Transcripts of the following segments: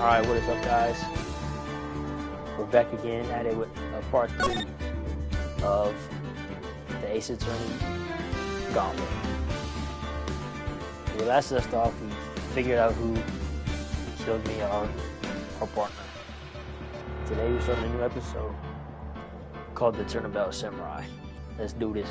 Alright, what is up, guys? We're back again at it with part 3 of the Ace Attorney Gauntlet. We last left off, we figured out who killed me, our partner. Today we're starting a new episode called the Turnabout Samurai. Let's do this.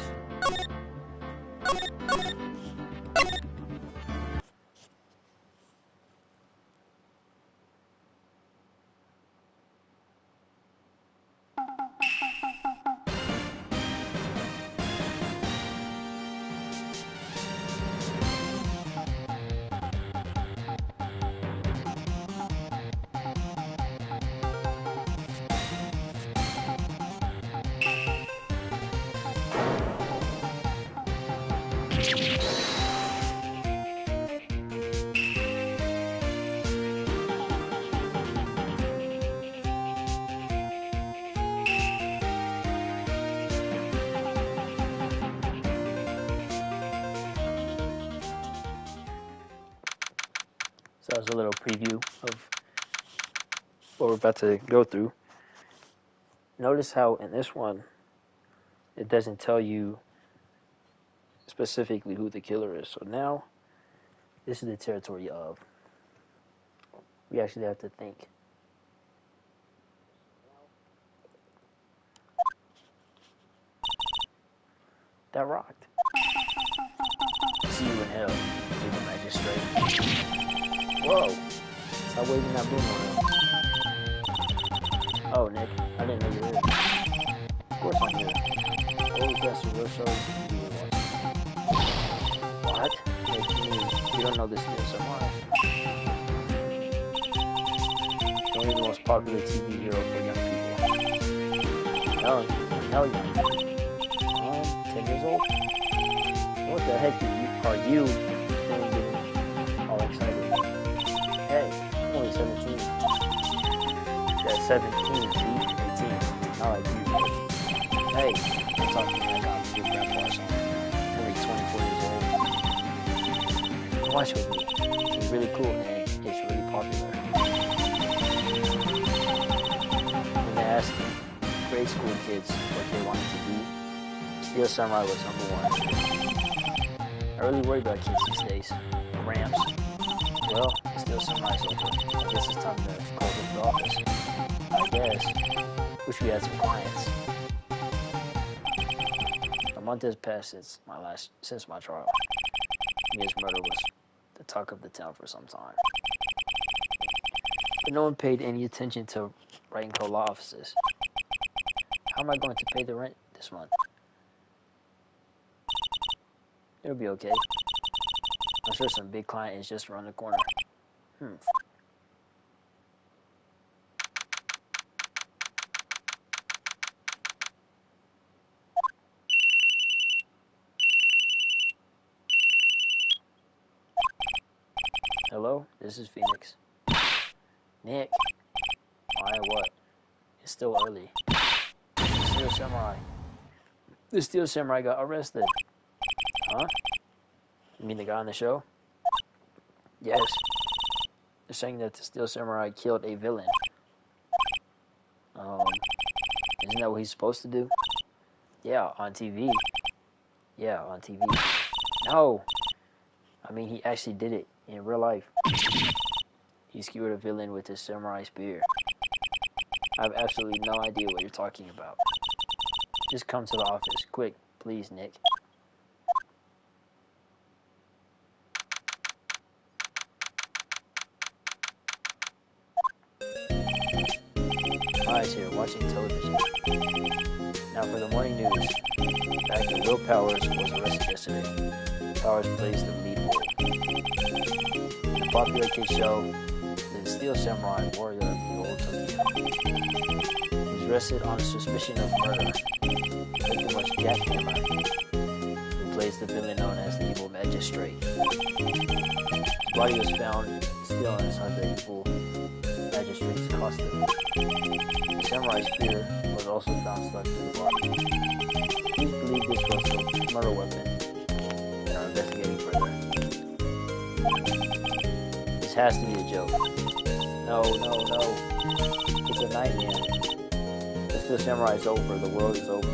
So that was a little preview of what we're about to go through. Notice how in this one, it doesn't tell you specifically who the killer is. So now, this is the territory of. We actually have to think. That rocked. See you in hell, legal magistrate. Whoa! Stop waving that broom around. Oh, Nick, I didn't know you were here. Of course I'm here. Always best to real shows you were watching. What? Nick, you don't know this is Samurai. Only the most popular TV hero for young people. Hell young. 10 years old? What the heck are you getting all excited? Hey, I'm only 17. That's 17, see? 18. Not like you. Hey, I'm talking like I'm a good grandpa or something. I'm only 24 years old. Watch with me. It's really cool and it's really popular. When they asked grade school kids what they wanted to be, Steel Samurai was #1. I really worry about kids these days. Rams. Well, Steel Samurai's over. I guess it's time to close up the office. I guess. Wish we had some clients. A month has passed since my trial. Mia's murder was the talk of the town for some time. But no one paid any attention to writing code law offices. How am I going to pay the rent this month? It'll be okay. I'm sure some big client is just around the corner. Hello, this is Phoenix. Nick. Alright, what? It's still early. The Steel Samurai got arrested. Huh? You mean the guy on the show? Yes. They're saying that the Steel Samurai killed a villain. Isn't that what he's supposed to do? Yeah, on TV. Yeah, on TV. No! I mean, he actually did it in real life. He skewered a villain with his samurai spear. I have absolutely no idea what you're talking about. Just come to the office. Quick, please, Nick. Eyes here, watching television. Now for the morning news. Actor Will Powers was arrested yesterday. Powers plays the lead role. In the popular kid show, The Steel Samurai Warrior of the Old Tokyo. He was arrested on suspicion of murder. The victim was Jack Hammer, who plays the villain known as the Evil Magistrate. His body was found still inside the Evil Magistrate's costume. The samurai spear was also found stuck to the body. Police believe this was the murder weapon and are investigating further. This has to be a joke. No, no, no. It's a nightmare. The Steel Samurai is over. The world is over.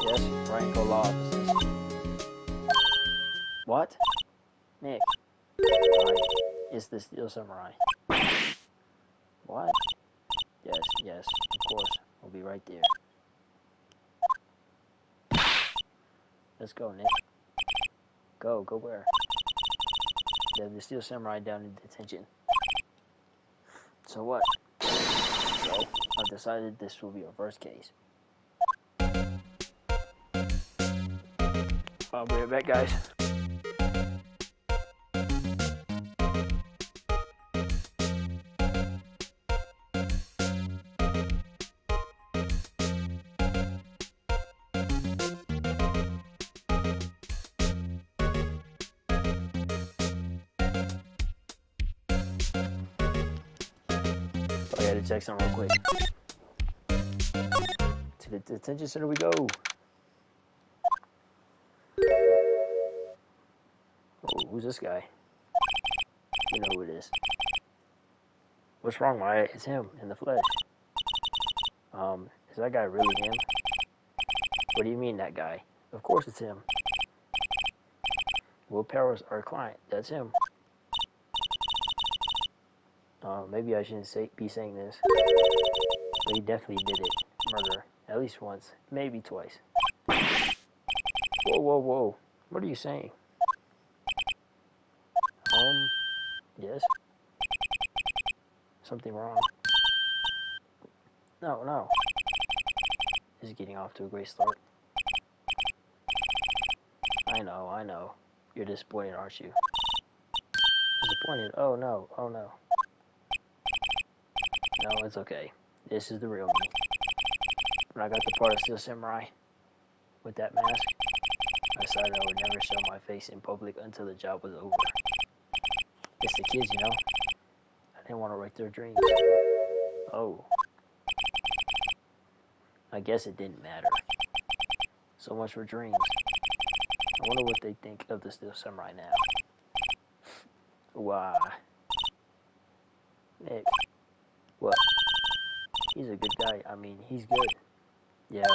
Yes, rank or law offices. What? Nick. Right. It's the Steel Samurai. What? Yes, yes, of course. We'll be right there. Let's go, Nick. Go where? Yeah, the Steel Samurai down in detention. So what? So, I've decided this will be our first case. I'll be right back, guys. I gotta check something real quick. To the detention center we go. Oh, who's this guy? You know who it is. What's wrong, Maya? It's him in the flesh. Is that guy really him? What do you mean, that guy? Of course it's him. Will Power's our client. That's him. Maybe I shouldn't be saying this. But he definitely did it. Murder. At least once. Maybe twice. Whoa, whoa, whoa. What are you saying? Yes? Something wrong? No. This is getting off to a great start. I know. You're disappointed, aren't you? Disappointed? Oh no. No, it's okay. This is the real me. When I got the part of Steel Samurai with that mask, I decided I would never show my face in public until the job was over. It's the kids, you know? I didn't want to wreck their dreams. Oh. I guess it didn't matter. So much for dreams. I wonder what they think of the Steel Samurai now. Why? Nick. What? He's a good guy. I mean, he's good. Yeah.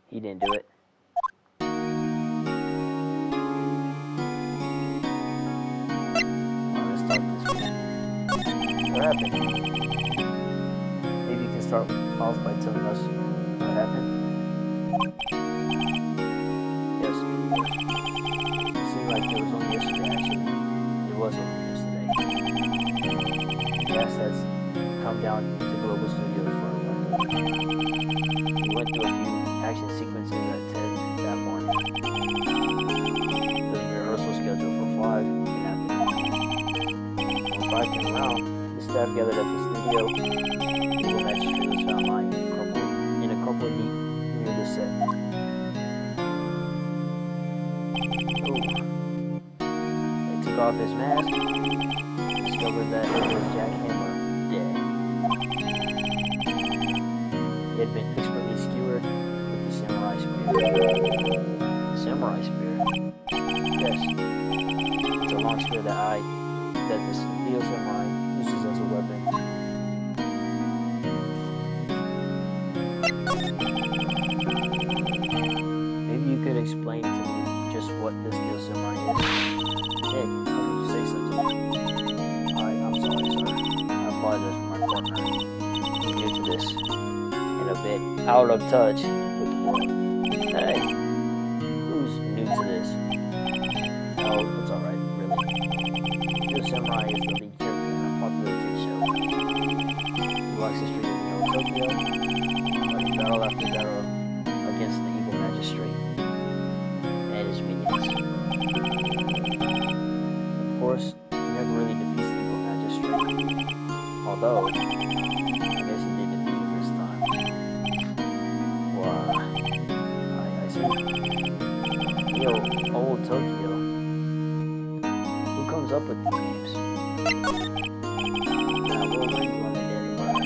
He didn't do it. Let's talk this way. What happened? Maybe you can start off by telling us what happened. Yes, of course. It seemed like it was only yesterday, actually. It was only yesterday. Yes, that's come down to Global Studios for a window. We went through a few action sequences at 10 that morning. The rehearsal scheduled for 5 in the afternoon. When 5 came around, the staff gathered up the studio. The magistrate was found lying in a crumpled heap near the set. Ooh. They took off his mask and discovered that it was Jack Hammer, dead. He had been expertly skewered with the samurai spear. Samurai spear? Yes. It's a long spear that the Steel Samurai uses as a weapon. Maybe you could explain to me just what the Steel Samurai is? Nick, how did you say something? I'm sorry, sir. I apologize for my partner. I'm new to this. A bit out of touch with the world. Hey, who's new to this? Oh, it's alright, really. Steel Samurai is the lead character in a popular TV show. He walks the street of Tokyo, fighting battle after battle against the evil magistrate and his minions. Of course, he never really defeats the evil magistrate, although I guess he did defeat him this time. I see. Yo, old Tokyo. Who comes up with these names? Now, when you run the daily murder?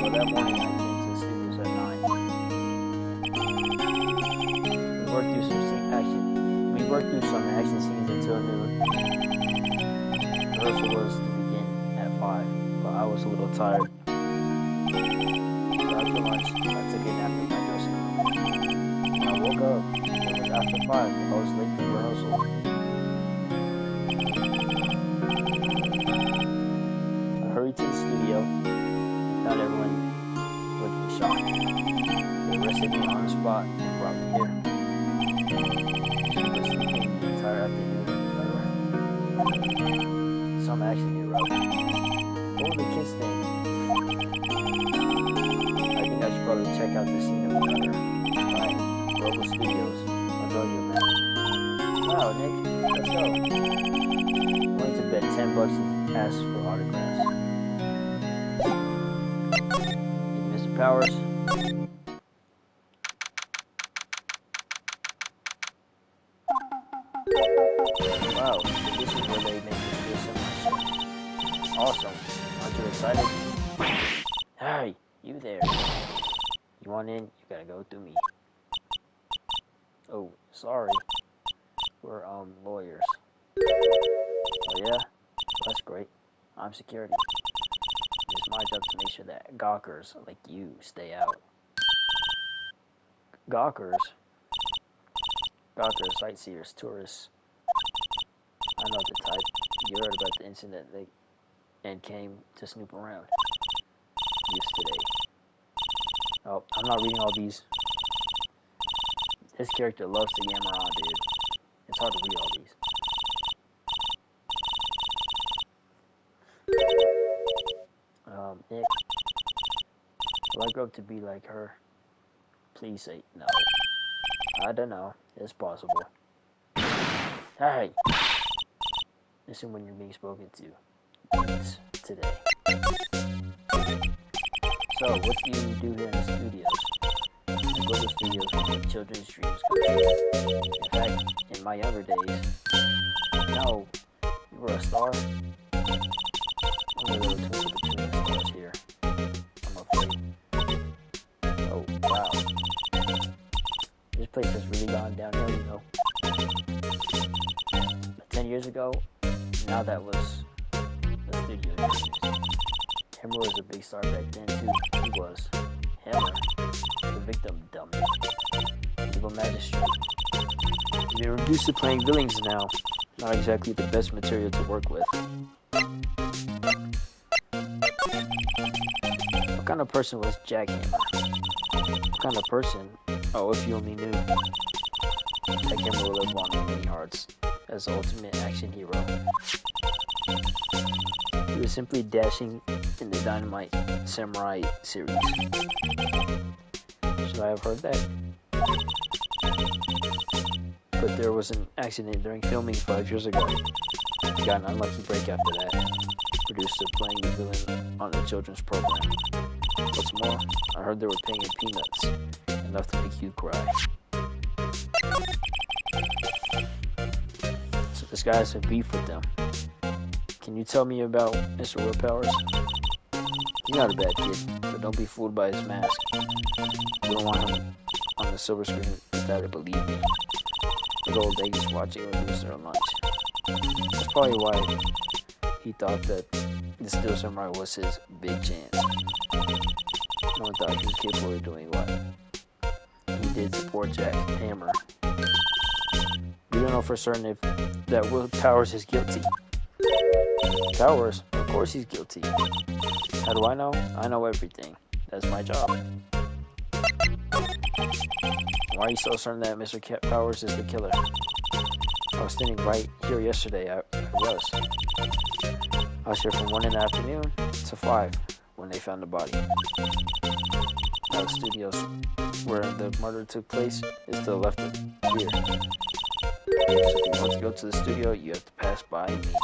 Well, that morning I came to the studios at 9. We worked through some action a little tired. So after lunch, I took a nap in my dressing room. When I woke up, it was after 5. I was late for rehearsal. I hurried to the studio and found everyone looking shocked. They arrested me on the spot and brought me here. She was sleeping the entire afternoon in some action erupted. What would the kids think? I think I should probably check out the scene of another. Right, Global Studios. I'll draw you a map. Wow, Nick, let's go. I'm going to bet $10 and ask for autographs. Hey, Mr. Powers. Wow, this is where they make the semi-show. Awesome. Aren't you excited? Hey, you there. You want in? You gotta go through me. Oh, sorry. We're, lawyers. Oh, yeah? That's great. I'm security. It's my job to make sure that gawkers like you stay out. Gawkers? Gawkers, sightseers, tourists. I know the type. You heard about the incident and came to snoop around. Use today. Oh, I'm not reading all these. This character loves to yammer on, dude. It's hard to read all these. Nick, will I grow up to be like her? Please say no. I don't know. It's possible. Hey! Listen when you're being spoken to. It's today. So, what do you do here in the studios? I go to studios to make children's dreams come true. In fact, in my younger days, no, you were a star. Only little twinkle between the stars here. I'm afraid. Oh, wow. This place has really gone downhill, you know. But 10 years ago, now that was the studio days. Hammer was a big star back then, too. He was. Hammer, the victim dummy. Evil magistrate. You've been reduced to playing villains now. Not exactly the best material to work with. What kind of person was Jack Hammer? What kind of person? Oh, if you only knew. Jack Hammer will live on in many hearts as the ultimate action hero. He was simply dashing in the Dynamite Samurai series. Should I have heard that? But there was an accident during filming 5 years ago. He got an unlucky break after that. Producer playing the villain on a children's program. What's more, I heard they were paying him peanuts, enough to make you cry. So this guy has a beef with them. Can you tell me about Mr. Willpowers? He's not a bad kid, but don't be fooled by his mask. You don't want him on the silver screen without it, believe me. Big old Vegas watching when he was there on lunch. That's probably why he thought that the Steel Samurai was his big chance. No one thought he was capable of doing what he did to poor Jack Hammer. We don't know for certain if that Will Powers is guilty. Powers? Of course he's guilty. How do I know? I know everything. That's my job. Why are you so certain that Mr. Powers is the killer? I was standing right here yesterday. I was here from 1 in the afternoon to 5 when they found the body. Now the studios where the murder took place is to the left of here. So if you want to go to the studio, you have to pass by me.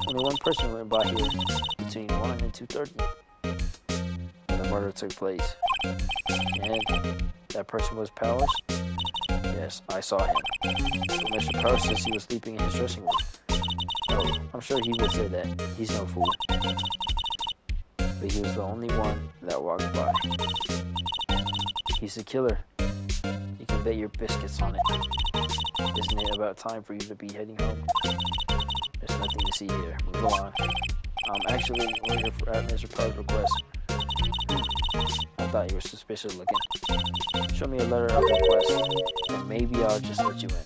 Only one person went by here between 1 and 2:30 when the murder took place. And that person was Powers? Yes, I saw him. But Mr. Powers says he was sleeping in his dressing room. Oh, I'm sure he would say that. He's no fool. But he was the only one that walked by. He's the killer. You can bet your biscuits on it. Isn't it about time for you to be heading home? There's nothing to see here. Move on. Actually, we're here for Mr. Powers' request. I thought you were suspicious looking. Show me a letter of request, and maybe I'll just let you in.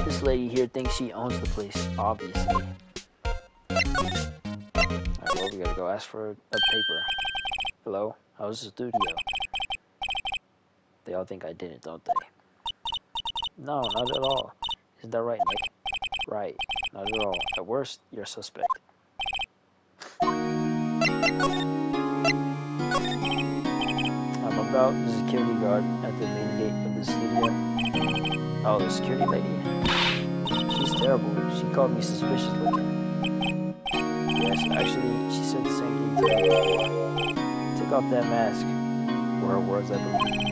This lady here thinks she owns the place, obviously. Alright, well, we gotta go ask for a paper. Hello? How's the studio? They all think I did it, don't they? No, not at all. Isn't that right, Nick? Right, not at all. At worst, you're a suspect. I'm about the security guard at the main gate of the studio. Oh, the security lady? She's terrible. She called me suspicious looking. Yes, actually, she said the same thing to me before. Take off that mask, were her words, I believe.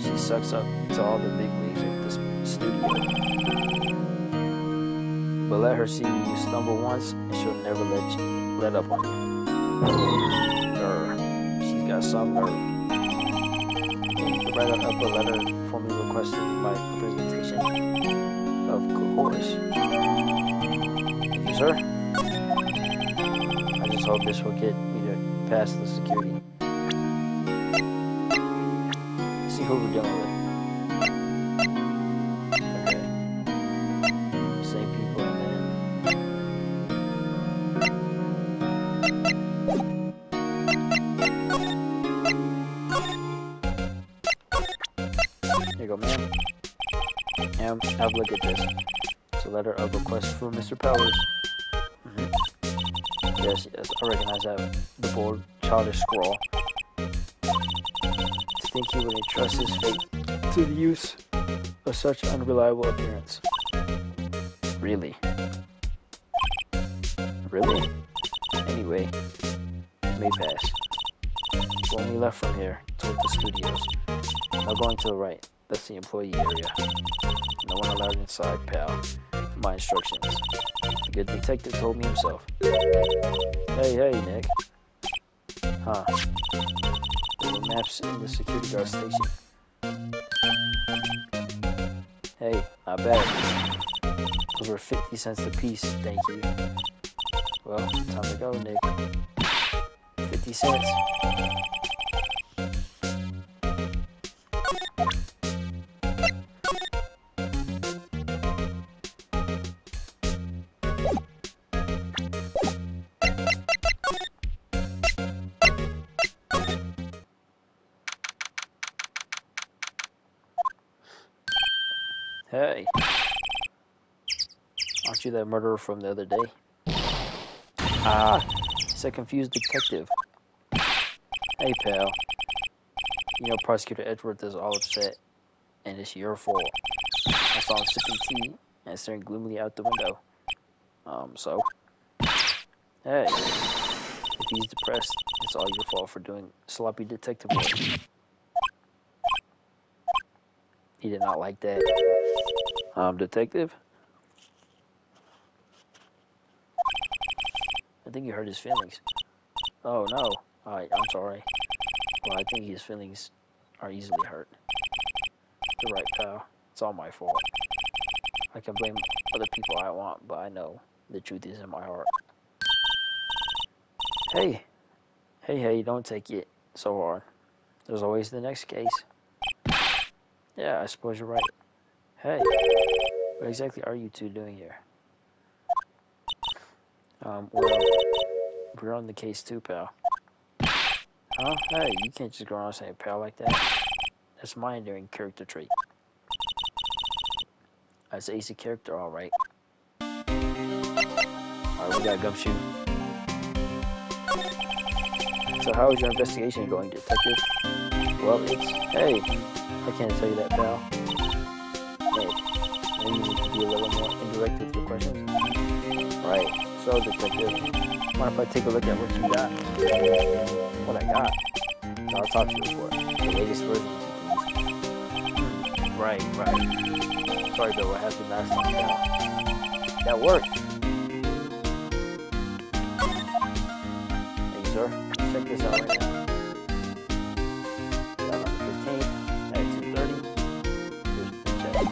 She sucks up to all the big wigs at this studio. But let her see you stumble once, and she'll never let up on you. She's got some nerve. And you can write up a letter for me requesting my representation. Of course. Thank you, sir. I just hope this will get me to pass the security. See who we're dealing with. Okay. Same people and Here you go, ma'am. Ma'am, have a look at this. It's a letter of request for Mr. Powers. Yes, I recognize that. The bold, childish scrawl. To think he would entrust his fate to the use of such unreliable appearance. Really? Really? Anyway, it may pass. When we left from here, toward the studios, now going to the right, that's the employee area. No one allowed inside, pal. My instructions. The good detective told me himself. Hey, Nick. Huh. There were maps in the security guard station. Hey, not bad. Those were 50 cents a piece, thank you. Well, time to go, Nick. 50 cents. Hey, aren't you that murderer from the other day? Ah, it's a confused detective. Hey, pal. You know Prosecutor Edwards is all upset, and it's your fault. I saw him sipping tea and staring gloomily out the window. So? Hey, if he's depressed, it's all your fault for doing sloppy detective work. He did not like that. Detective? I think you hurt his feelings. Oh, no. I'm sorry. Well, I think his feelings are easily hurt. You're right, pal. It's all my fault. I can blame other people I want, but I know the truth is in my heart. Hey, don't take it so hard. There's always the next case. Yeah, I suppose you're right. Hey, what exactly are you two doing here? Well, we're on the case too, pal. Huh? Hey, you can't just go around saying pal like that. That's my endearing character trait. That's Ace of character, alright. Alright, we got Gumshoe. So how is your investigation going, detective? Well, hey, I can't tell you that, pal. Hey, maybe you need to be a little more indirect with your questions. Right, so detective, mind if I take a look at what you got? What I got? I'll talk to you for the latest version, please. Right. Sorry about what happened last time, pal. That worked. Thank you, sir. Check this out right now. Got on the 15th at 2:30. Here's the check.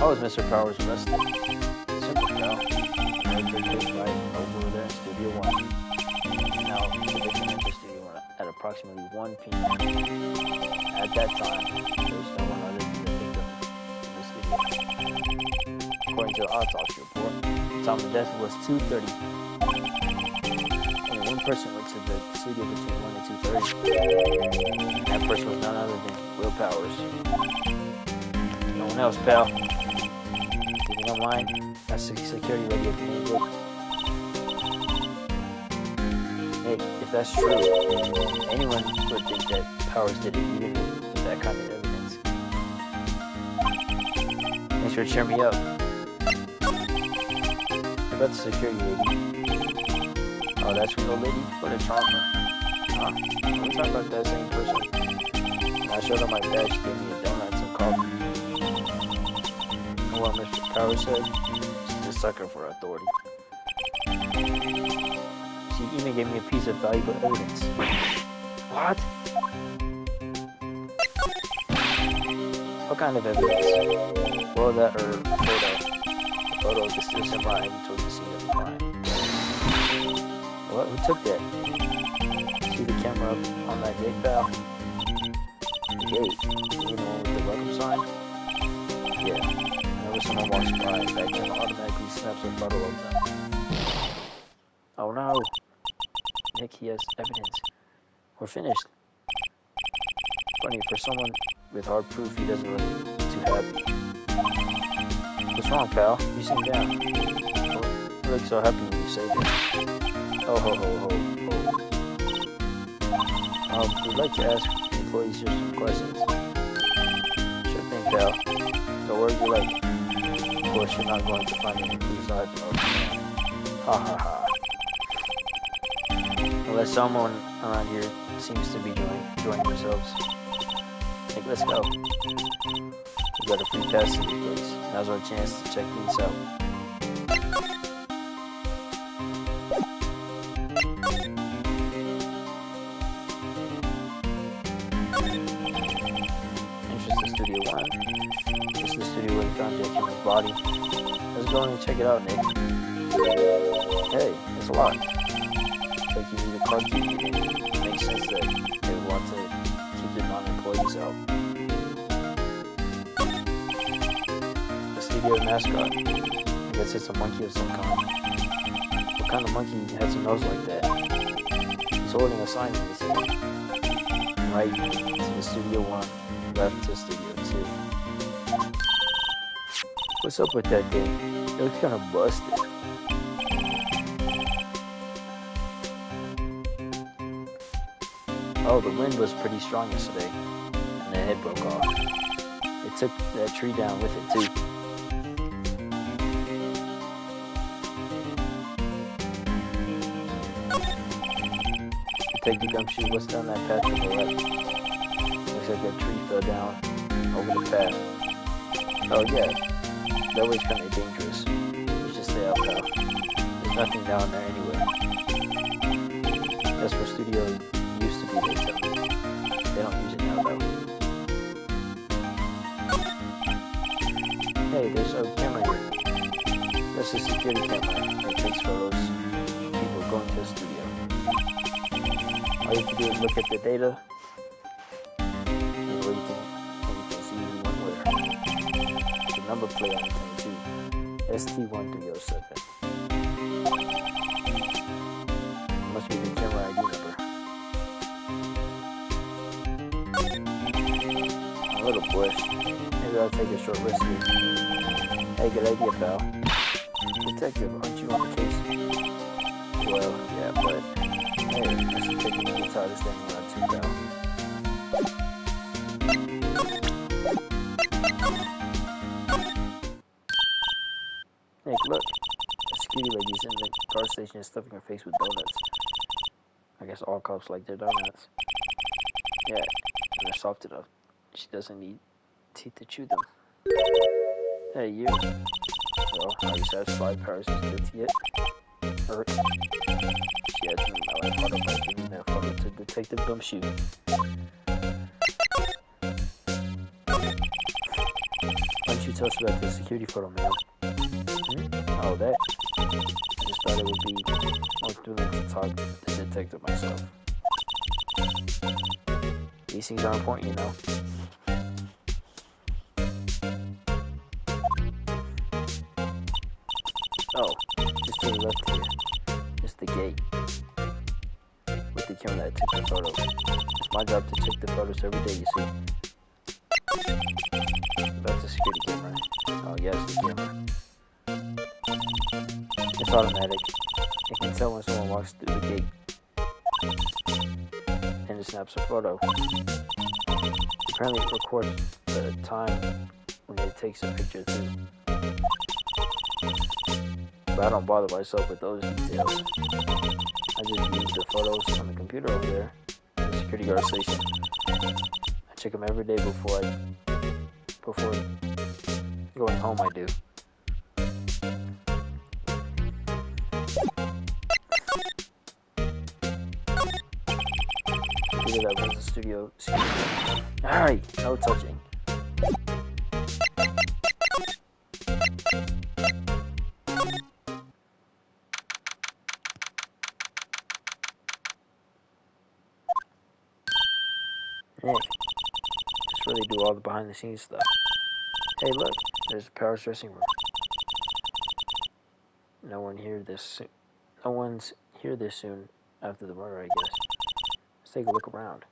How was Mr. Powers arrested? Simple, pal. Murder case right over there in Studio 1. Now, the victim entered Studio 1 at approximately 1 p.m. At that time, there was no one other than the victim in the studio. According to the autopsy report, the time of death was 2:30. Only one person went to the studio between 1 and 2:30. That person was none other than Will Powers. No one else, pal. If you don't mind, that's security ready at the main gate. Hey, if that's true, anyone would think that Powers did it, even with that kind of evidence. Thanks for cheering me up. What about the security lady? Oh, that's from the lady? What a charmer. Huh? Are we talking about that same person? When I showed her my badge, she gave me a donut and some coffee. And what Mr. Powers said? She's a sucker for authority. She even gave me a piece of valuable evidence. What? What kind of evidence? Well, that photo. The photo of the steel samurai heading towards the scene of the crime. What? Who took that? See the camera up on that gate, pal? The gate? You mean the one with the welcome sign? Yeah. Whenever someone walks by, that camera automatically snaps a photo of them. Oh no! Nick, he has evidence. We're finished. Funny, for someone with hard proof, he doesn't look too happy. What's wrong, pal? You seem down. You look so happy when you say that. Oh, ho, ho, ho, ho. We'd like to ask employees here some questions. Sure thing, pal. Don't worry, you like. Of course, you're not going to find any clues I have. Ha ha ha. Unless someone around here seems to be enjoying themselves. Nick, let's go. We got a free pass to this place. Now's our chance to check things out. Entrance to Studio 1. This is the studio where we found Jack Cameron's body. Let's go and check it out, Nick. Hey, it's locked. It's like you need a car key. It makes sense that they would want to keep the non-employees out. The studio mascot. I guess it's a monkey of some kind. What kind of monkey has a nose like that? He's holding a sign in his hand. Right to the Studio 1, left to Studio 2. What's up with that thing? It looks kind of busted. Oh, the wind was pretty strong yesterday, and the head broke off. It took that tree down with it, too. Take the gumshoe, what's down that path to the left? Looks like that tree fell down over the path. Oh yeah, that way's kind of dangerous. You should stay out, pal. There's nothing down there anyway. That's where studio used to be, they tell me. They don't use it now though. Hey, there's a camera here. That's a security camera. It takes photos of people going to the studio. All you have to do is look at the data and where you can see who went where. The number plate on the 22, ST1307. Must be the camera ID number. A little bush. Maybe I'll take a short rest here. Hey, good idea, pal. Detective, aren't you on the case? Well, yeah, but... Hey, I should take you to the side of standing around 2 down. Nick, look. The security lady's in the car station and stuffing her face with donuts. I guess all cops like their donuts. Yeah, and they're soft enough. She doesn't need teeth to chew them. Hey, you. Well, are you satisfied Paris is guilty yet? Or... She had some melon photo by giving that photo to Detective Gumshoe. don't you tell us about the security photo, man? Oh, that? I just thought it would be more thrilling to talk to the detective myself. These things are important, you know. Oh, just to the left here. Just the gate. With the camera that took the photo. It's my job to check the photos every day, you see. That's a security camera. Oh, yes, the camera. It's automatic. It can tell when someone walks through the gate. And it snaps a photo. Apparently it records the time when it takes a picture too. But I don't bother myself with those details. I just use the photos on the computer over there at the security guard station. I check them every day before going home, I do. That runs the studio. Alright, no touching. Nick, that's where they do all the behind the scenes stuff. Hey, look, there's the Powers dressing room. No one's here this soon after the murder, I guess. Let's take a look around.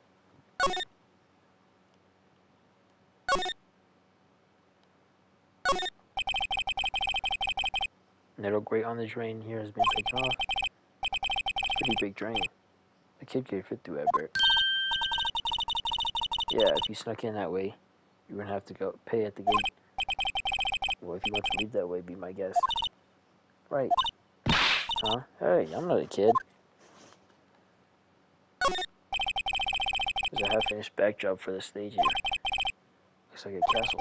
Little grate on the drain here has been taken off. It's a pretty big drain. A kid could fit through that bit. Yeah, if you snuck in that way, you're gonna have to go pay at the gate. Well, if you want to leave that way, be my guest. Right. Huh? Hey, I'm not a kid. There's a half-finished backdrop for the stage here. Looks like a castle.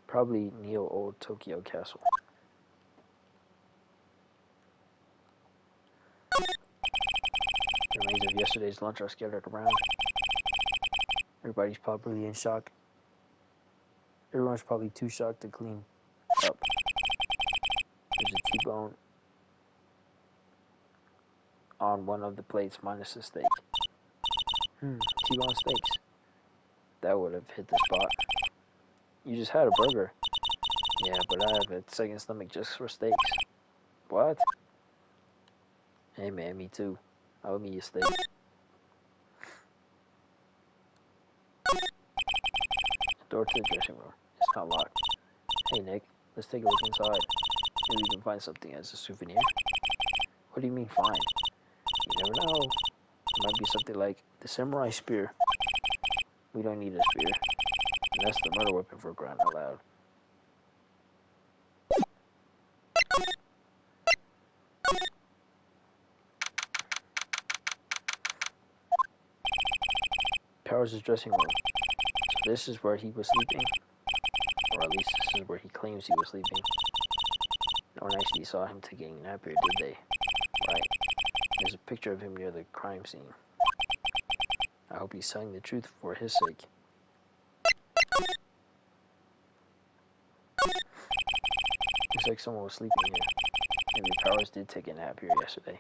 Probably Neo-Old Tokyo Castle. The remains of yesterday's lunch are scattered around. Everybody's probably in shock. Everyone's probably too shocked to clean up. There's a T-bone on one of the plates minus the steak. T-bone steaks. That would have hit the spot. You just had a burger. Yeah, but I have a second stomach just for steaks. What? Hey man, me too. I'll eat a steak. The door to the dressing room. It's not locked. Hey Nick, let's take a look inside. Maybe we can find something as a souvenir. What do you mean find? You never know. It might be something like the samurai spear. We don't need a spear. And that's the murder weapon for crying out loud. Powers' dressing room. So this is where he was sleeping? Or at least this is where he claims he was sleeping. No one actually saw him taking a nap here, did they? Right. There's a picture of him near the crime scene. I hope he's telling the truth for his sake. Looks like someone was sleeping here. Maybe Powers did take a nap here yesterday.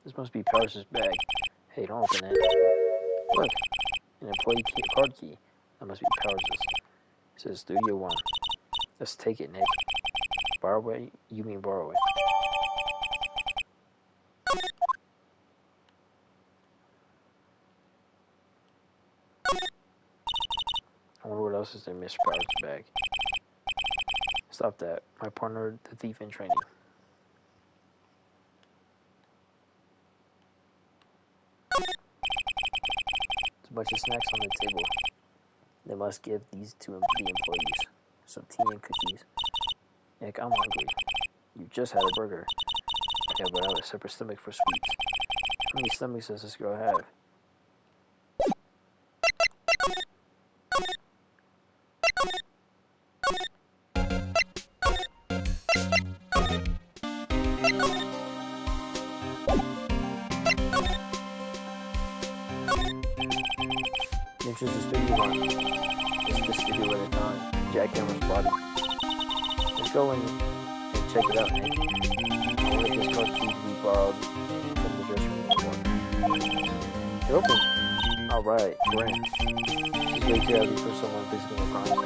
This must be Powers' bag. Hey, don't open it. Look, an employee card key. That must be Powers'. It says Studio 1. Let's take it, Nick. Borrow it? You mean borrow it. I wonder what else is in Mr. Powers' bag. Stop that. My partner, the thief in training. There's a bunch of snacks on the table. They must give these to the employees. Some tea and cookies. Nick, I'm hungry. You just had a burger. Yeah, but I have a separate stomach for sweets. How many stomachs does this girl have? The entrance to the studio move on. It's the studio where they found Jackhammer's body. Let's go and check it out, Nick. I wanted this car key to be borrowed from the dressing room. It opened. Alright, we're in. She's way too heavy for someone visiting a crime scene.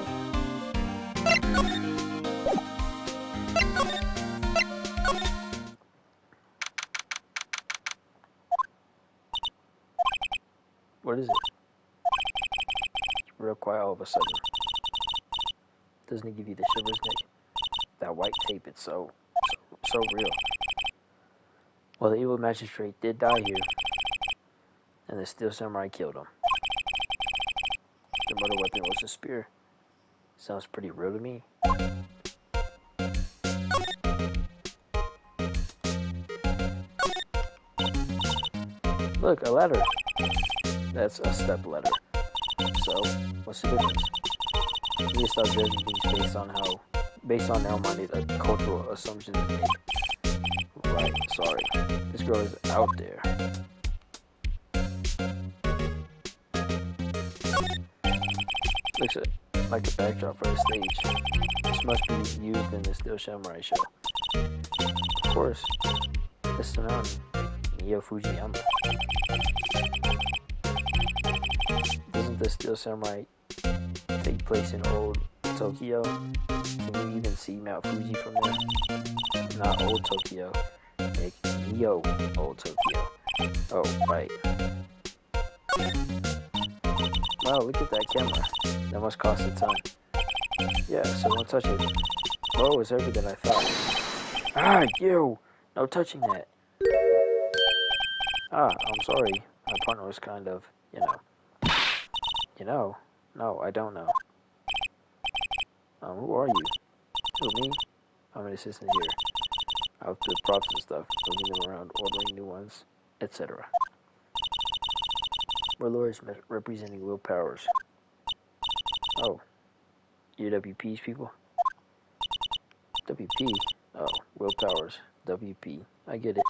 What is it? It's real quiet all of a sudden. Doesn't it give you the shivers, Nick? That white tape, it's so real. Well, the evil magistrate did die here, and the steel samurai killed him. The murder weapon was a spear. Sounds pretty real to me. Look, a ladder. That's a step ladder. So, what's the difference? You need to stop judging things based on narrow-minded cultural assumptions and made. Right, sorry. This girl is out there. Looks like a backdrop for a stage. This must be used in the Steel Samurai show. Of course. It's the mountain. Neo Fujiyama. Doesn't the Steel Samurai take place in old Tokyo? Can you even see Mount Fuji from there? Not old Tokyo. Like Neo old Tokyo. Oh, right. Wow, look at that camera. That must cost a ton. Yeah, so don't touch it. Oh, it's heavier than I thought. Ah, you! No touching that. Ah, I'm sorry. My partner was kind of, you know. No, I don't know. Who are you? Who, me? I'm an assistant here. Out the props and stuff, moving them around, ordering new ones, etc. We're lawyers representing Will Powers. Oh, you're WP's people? WP? Oh, Will Powers. WP. I get it.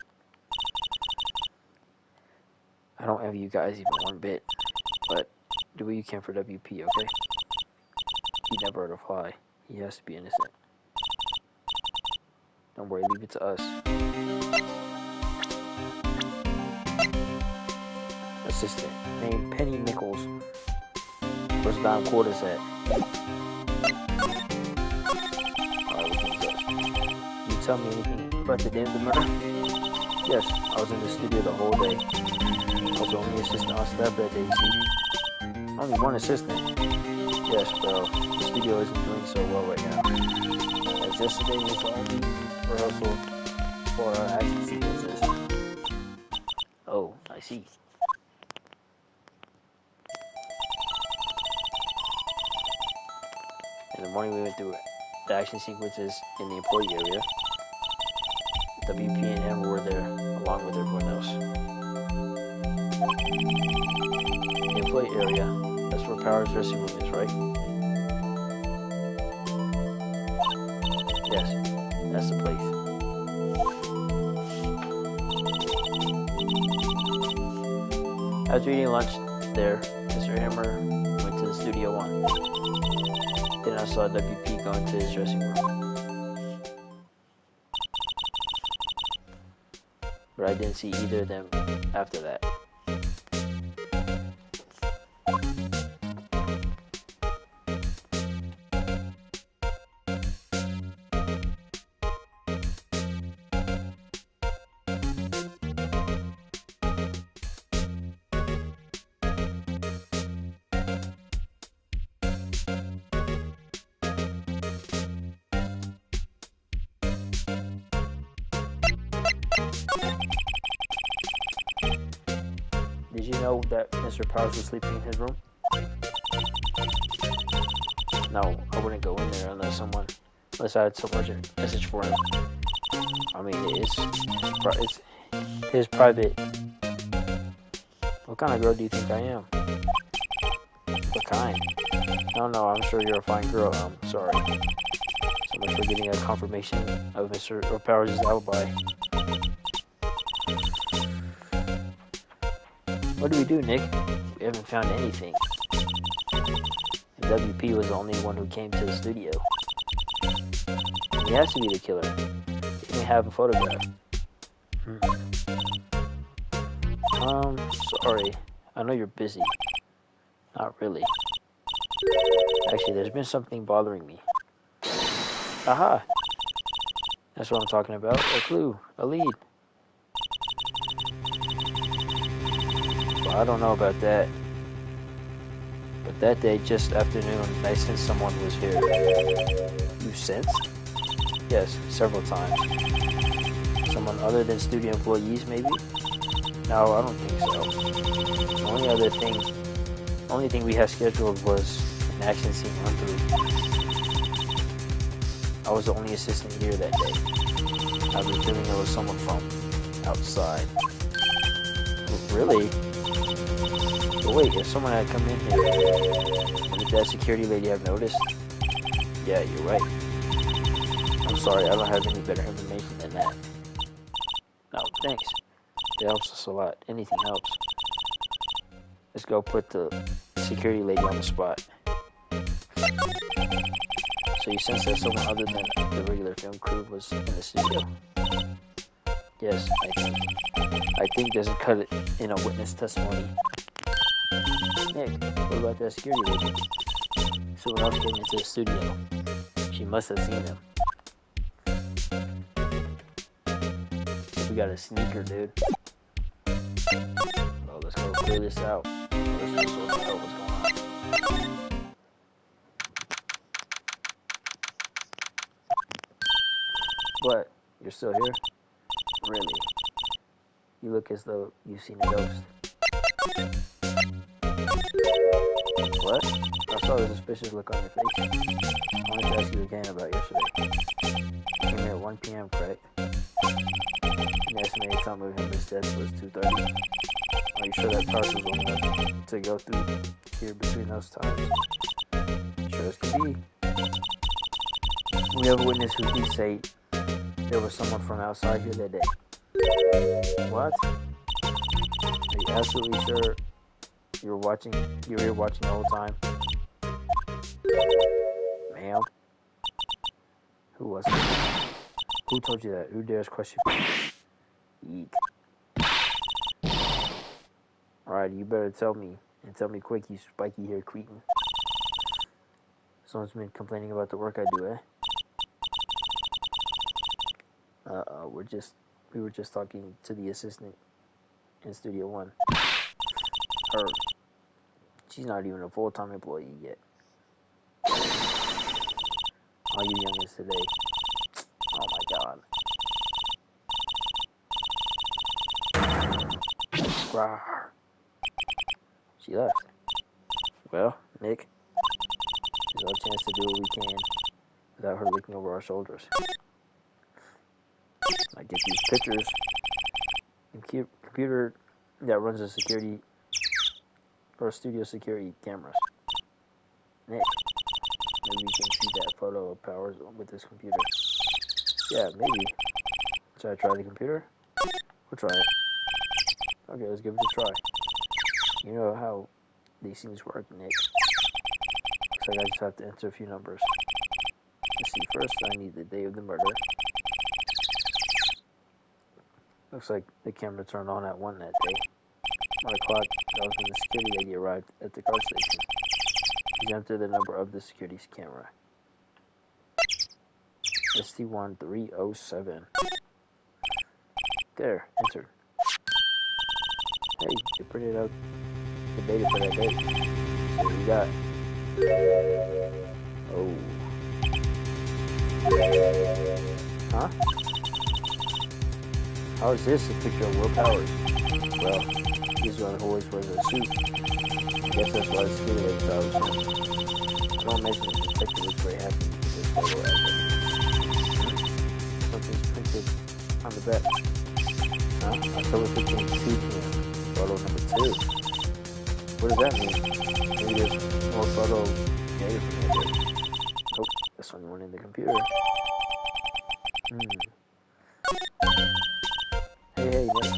I don't envy you guys even one bit, but do what you can for WP, okay? He never hurt a fly. He has to be innocent. Don't worry, leave it to us. Assistant, named Penny Nichols. Where's Don Quarters at? Alright, what can you tell me anything about the day of the murder? Yes, I was in the studio the whole day. I was the only assistant on staff that day, see? Only one assistant? Yes, well, the studio isn't doing so well right now. As yesterday was the only rehearsal for action sequences. Oh, I see. In the morning we went through the action sequences in the employee area. WP and him were there along with everyone else. The employee area, that's where Power's dressing room is, right? Yes, that's the place. After eating lunch there, Mr. Hammer went to the Studio 1. Then I saw WP go into his dressing room. But I didn't see either of them after that. Did you know that Mr. Powers was sleeping in his room? No, I wouldn't go in there unless I had some urgent message for him. I mean, it's his private. What kind of girl do you think I am? What kind? No, I'm sure you're a fine girl. I'm sorry. So much for getting a confirmation of Mr. Powers' alibi. What do we do, Nick? We haven't found anything. And WP was the only one who came to the studio. He has to be the killer. He didn't have a photograph. Sorry. I know you're busy. Not really. Actually, there's been something bothering me. Aha! That's what I'm talking about. A clue. A lead. Well, I don't know about that. But that day, just afternoon, I sensed someone was here. You sensed? Yes, several times. Someone other than studio employees, maybe? No, I don't think so. The only thing we had scheduled was an action scene run through. I was the only assistant here that day. I was feeling there was someone from outside. Really? But wait, if someone had come in here, would that security lady have noticed? Yeah, you're right. I'm sorry, I don't have any better information than that. No, thanks. That helps us a lot. Anything helps. Let's go put the security lady on the spot. So you sense that someone other than the regular film crew was in the studio? Yes, I think doesn't cut it in a witness testimony. Nick, what about that security lady? Someone else came into the studio. She must have seen him. We got a sneaker, dude. Well, let's go clear this out. Let's just sort out what's going on. What? You're still here? Really? You look as though you've seen a ghost. What? I saw a suspicious look on your face. I wanted to ask you again about yesterday. You came here at 1 p.m., correct? The estimated time of his death was 2:30. Are you sure that cars was long enough to go through here between those times? Sure as can be. We have a witness who did say there was someone from outside here that day. What? Are you absolutely sure you were here watching the whole time? Ma'am? Who was it? Who told you that? Who dares question me? Eek. Alright, you better tell me. And tell me quick, you spiky-haired cretin. Someone's been complaining about the work I do, eh? We were just talking to the assistant in Studio 1. Her. She's not even a full-time employee yet. All you youngins today. Oh my god. Rawr. She left. Well, Nick, there's our chance to do what we can without her looking over our shoulders. I get these pictures. Computer that runs a security or studio security cameras. Nick, maybe we can see that photo of Powers with this computer. Yeah, maybe. Should I try the computer? We'll try it. Okay, let's give it a try. You know how these things work, Nick. Looks like I just have to enter a few numbers. Let's see, first I need the day of the murder. Looks like the camera turned on at 1 that day. 1 o'clock, that was when the security lady arrived at the car station. Please enter the number of the security's camera. ST1307. There, entered. Hey, you printed out the data for that date. What do you got? Oh. Huh? How is this a picture of Will Powers? Well, he's one who always wears a suit. I guess that's why the security lady thought it was him. I don't imagine the detective was very happy with this photo either. Something's printed on the back. Huh? October 15th, 2 p.m. Photo number 2. What does that mean? Maybe there's more photo data from that day. Nope, this one went in the computer. Hey, Nick.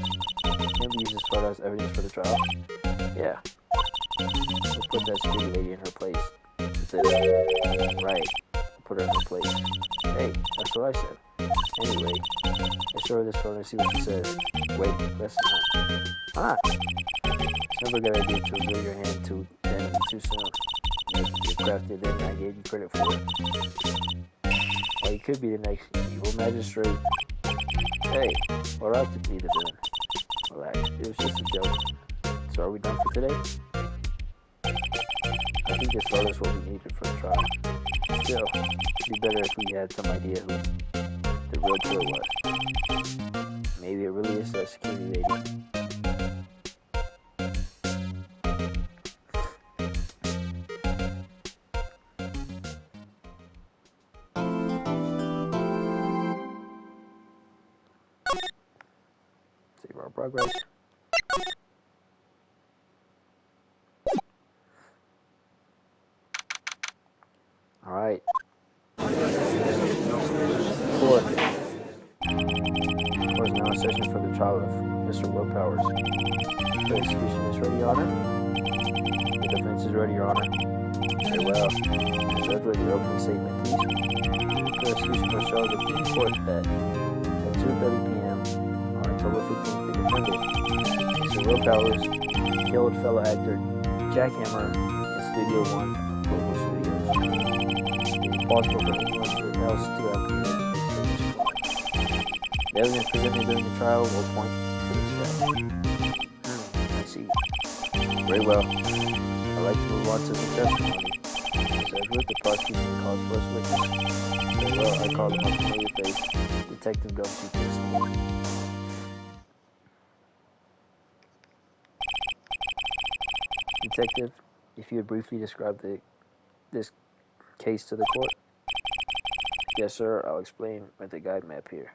Can we use this photo as evidence for the trial? Yeah. We'll put that security lady in her place. That's it. Right. Put her in her place. Hey, that's what I said. Anyway, I show her this phone and see what she says. Wait, that's not. It's never a good idea to reveal your hand to the enemy too soon. You crafted it and I gave you credit for it. Or you could be the next evil magistrate. Hey, or I could be the villain. Relax, it was just a joke. So are we done for today? I think this told us what we needed for the trial. Still, it'd be better if we had some idea who the real killer was. Maybe it really is that security lady. Save our progress. Alright. Court is now in session for the trial of Mr. Will Powers. The execution is ready, Your Honor. The defense is ready, Your Honor. Very well. Judge, with your opening statement, please. The execution will show the court that at 2:30 p.m. on October 15th, the defendant, Mr. Will Powers, killed fellow actor Jack Hammer in Studio 1 of Global Studios. It is possible for anyone else to have committed this crime. The evidence presented during the trial will point to this fact. I see. Very well. I'd like to move on to the testimony. Judge, with the prosecution calls first witness. Very well. I call the most familiar face, Detective Gumshoe, to the stand. Detective, if you would briefly describe this case to the court. Yes, sir. I'll explain with the guide map here.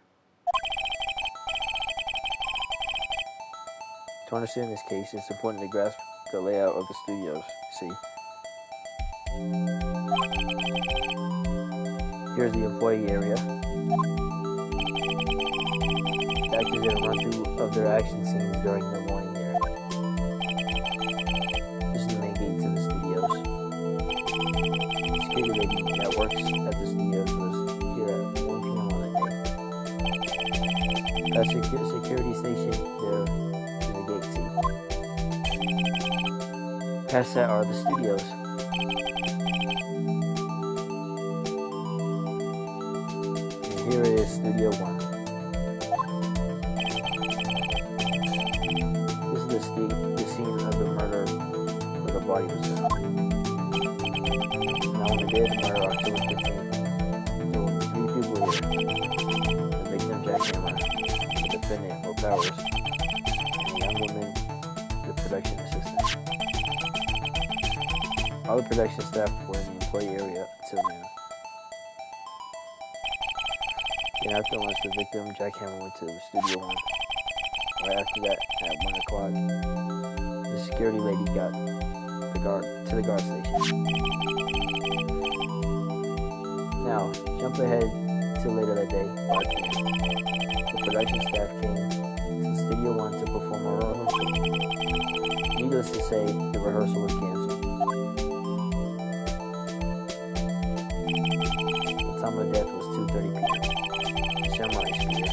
To understand this case, it's important to grasp the layout of the studios. See? Here's the employee area. The actors get a run-through of their action scenes during their morning there. This is the main gate to the studios. The security lady that works at the studios was here at 1 p.m. on that day. Past security station, there is a gate too. Past that are the studios. And here is Studio 1. This is the scene of the murder where the body was found. Now on the day of the murder, October 15th, there were 3 people here. The victim, Jack Hammer, the defendant, Will Powers, and a young woman, the production assistant. All the production staff were in the employee area until noon. Then afterwards, the victim, Jack Hammer, went to Studio 1. Right after that, at 1 o'clock, the security lady got to the guard station. Now, jump ahead to later that day, 5 p.m. The production staff came to Studio 1 to perform a rehearsal. Needless to say, the rehearsal was canceled. The time of death was 2:30 p.m. The samurai spear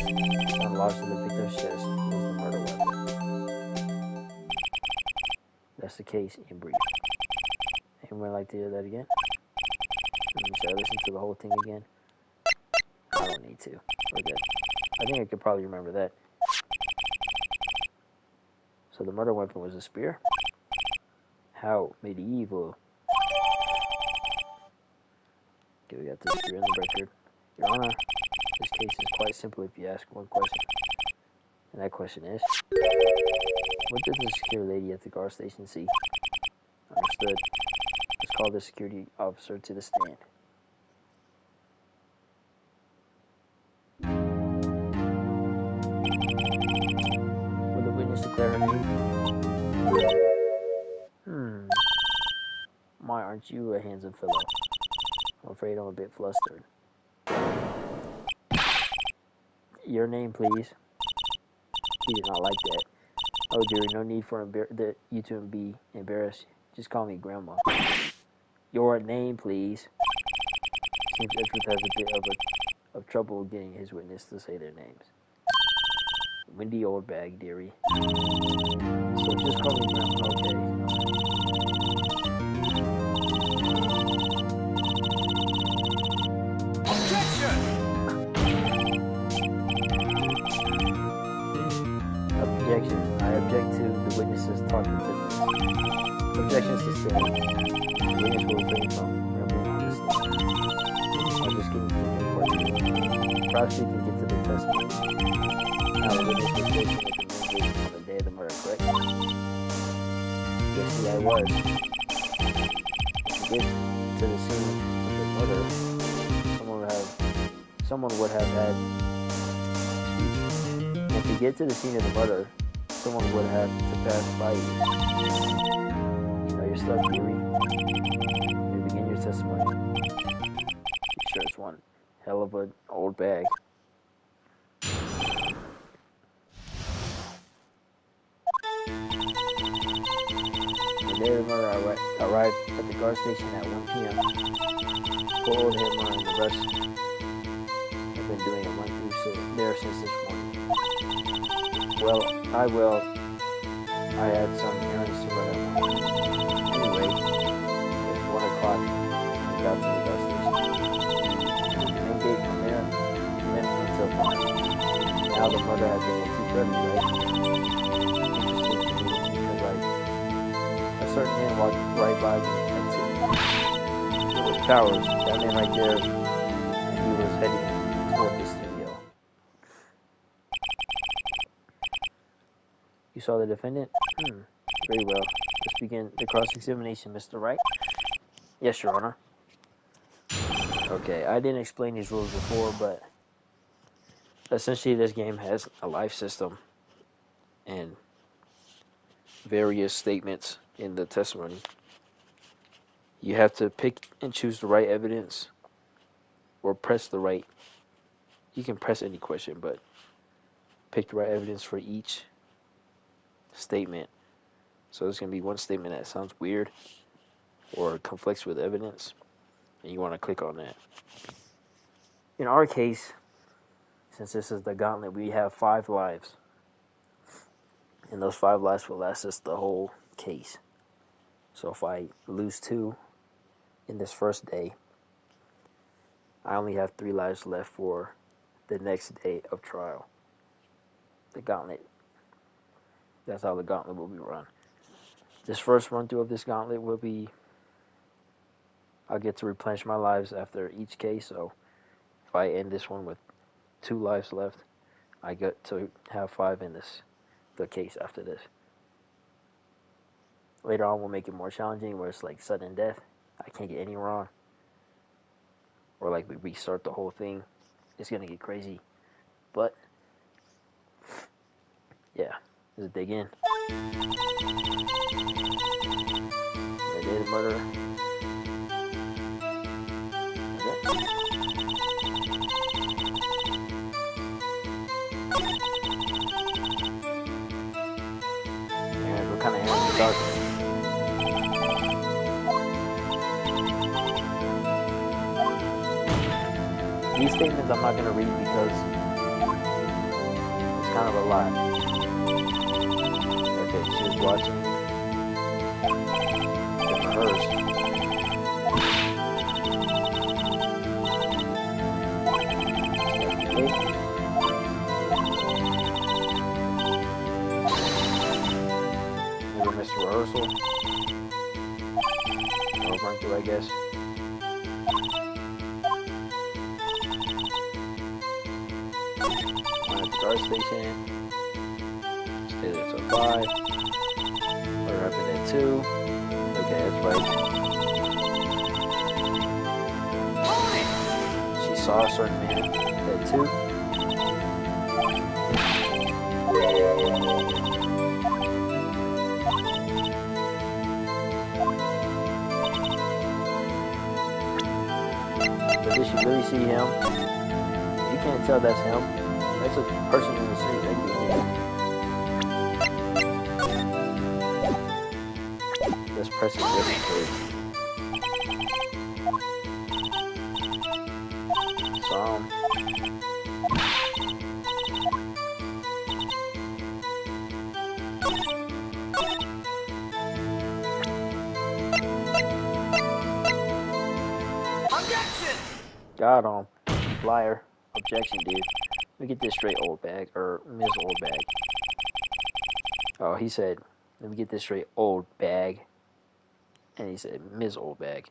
found lodged in the victim's chest was the murder weapon. That's the case in brief. Anyone like to hear that again? Should I listen to the whole thing again? I don't need to. We're good. I think I could probably remember that. So the murder weapon was a spear? How medieval. Okay, we got the spear in the record. Your Honor, this case is quite simple if you ask one question. And that question is, what did the security lady at the guard station see? Understood. Let's call the security officer to the stand. Will the witness declare her name? My, aren't you a handsome fellow? I'm afraid I'm a bit flustered. Your name, please. He did not like that. Oh dear, no need for you to be embarrassed. Just call me Grandma. Your name, please. Seems Edgeworth has a bit of trouble getting his witness to say their names. Windy old bag, dearie. So just call me Grandma, okay? Objection. I object to the witnesses talking to me. Objections sustained. The witness will refrain from rambling on the stand. I'll just get into the question. Perhaps we can get to the testimony. Now the witness was stationed at the main gate on the day of the murder, correct? Yes, I was. To get to the scene of the murder, someone would have had. And to get to the scene of the murder, someone would have to pass by you. You know your stuff, dearie. You begin your testimony. You sure it's one hell of an old bag. The day of the murder, I arrived at the guard station at 1 p.m. Poor old Hitler and the rest have been doing a run-through there since this morning. Well, I had some errands to run out. Anyway, it's 1 o'clock. I got to the bus station. The main gate from there went until 5. Now the murder had been at 2:30, right? Because a certain man walked right by me at 2. It was Powers, that man right there, and he was heading toward the studio. You saw the defendant? Very well. Let's begin the cross-examination, Mr. Wright. Yes, Your Honor. Okay, I didn't explain these rules before, but essentially this game has a life system and various statements in the testimony. You have to pick and choose the right evidence or press the right. You can press any question, but pick the right evidence for each statement. So there's going to be one statement that sounds weird or conflicts with evidence, and you want to click on that. In our case, since this is the gauntlet, we have 5 lives, and those 5 lives will last us the whole case. So if I lose 2 in this first day, I only have 3 lives left for the next day of trial. The gauntlet. That's how the gauntlet will be run. This first run through of this gauntlet will be, I'll get to replenish my lives after each case. So if I end this one with 2 lives left, I get to have 5 in the case after this. Later on, we'll make it more challenging, where it's like sudden death. I can't get any wrong. Or like we restart the whole thing. It's gonna get crazy. But yeah, let's dig in. The day of the murder. Okay. And we're kind of in the dark. These statements I'm not going to read because it's kind of a lot. Okay, she was watching. Then rehearse. Okay. Maybe missed rehearsal. Or run through, I guess. Guard station. Stay there till 5. What happened at 2? Okay, that's right. She saw a certain man at 2. But did she really see him? You can't tell that's him. That's a person in the suit. That could be. Let's press it just in case. Some. Got him. Liar. Objection, dude. Let me get this straight, old bag. Or Ms. Old Bag. Oh, he said, let me get this straight, old bag. And he said, Ms. Old Bag.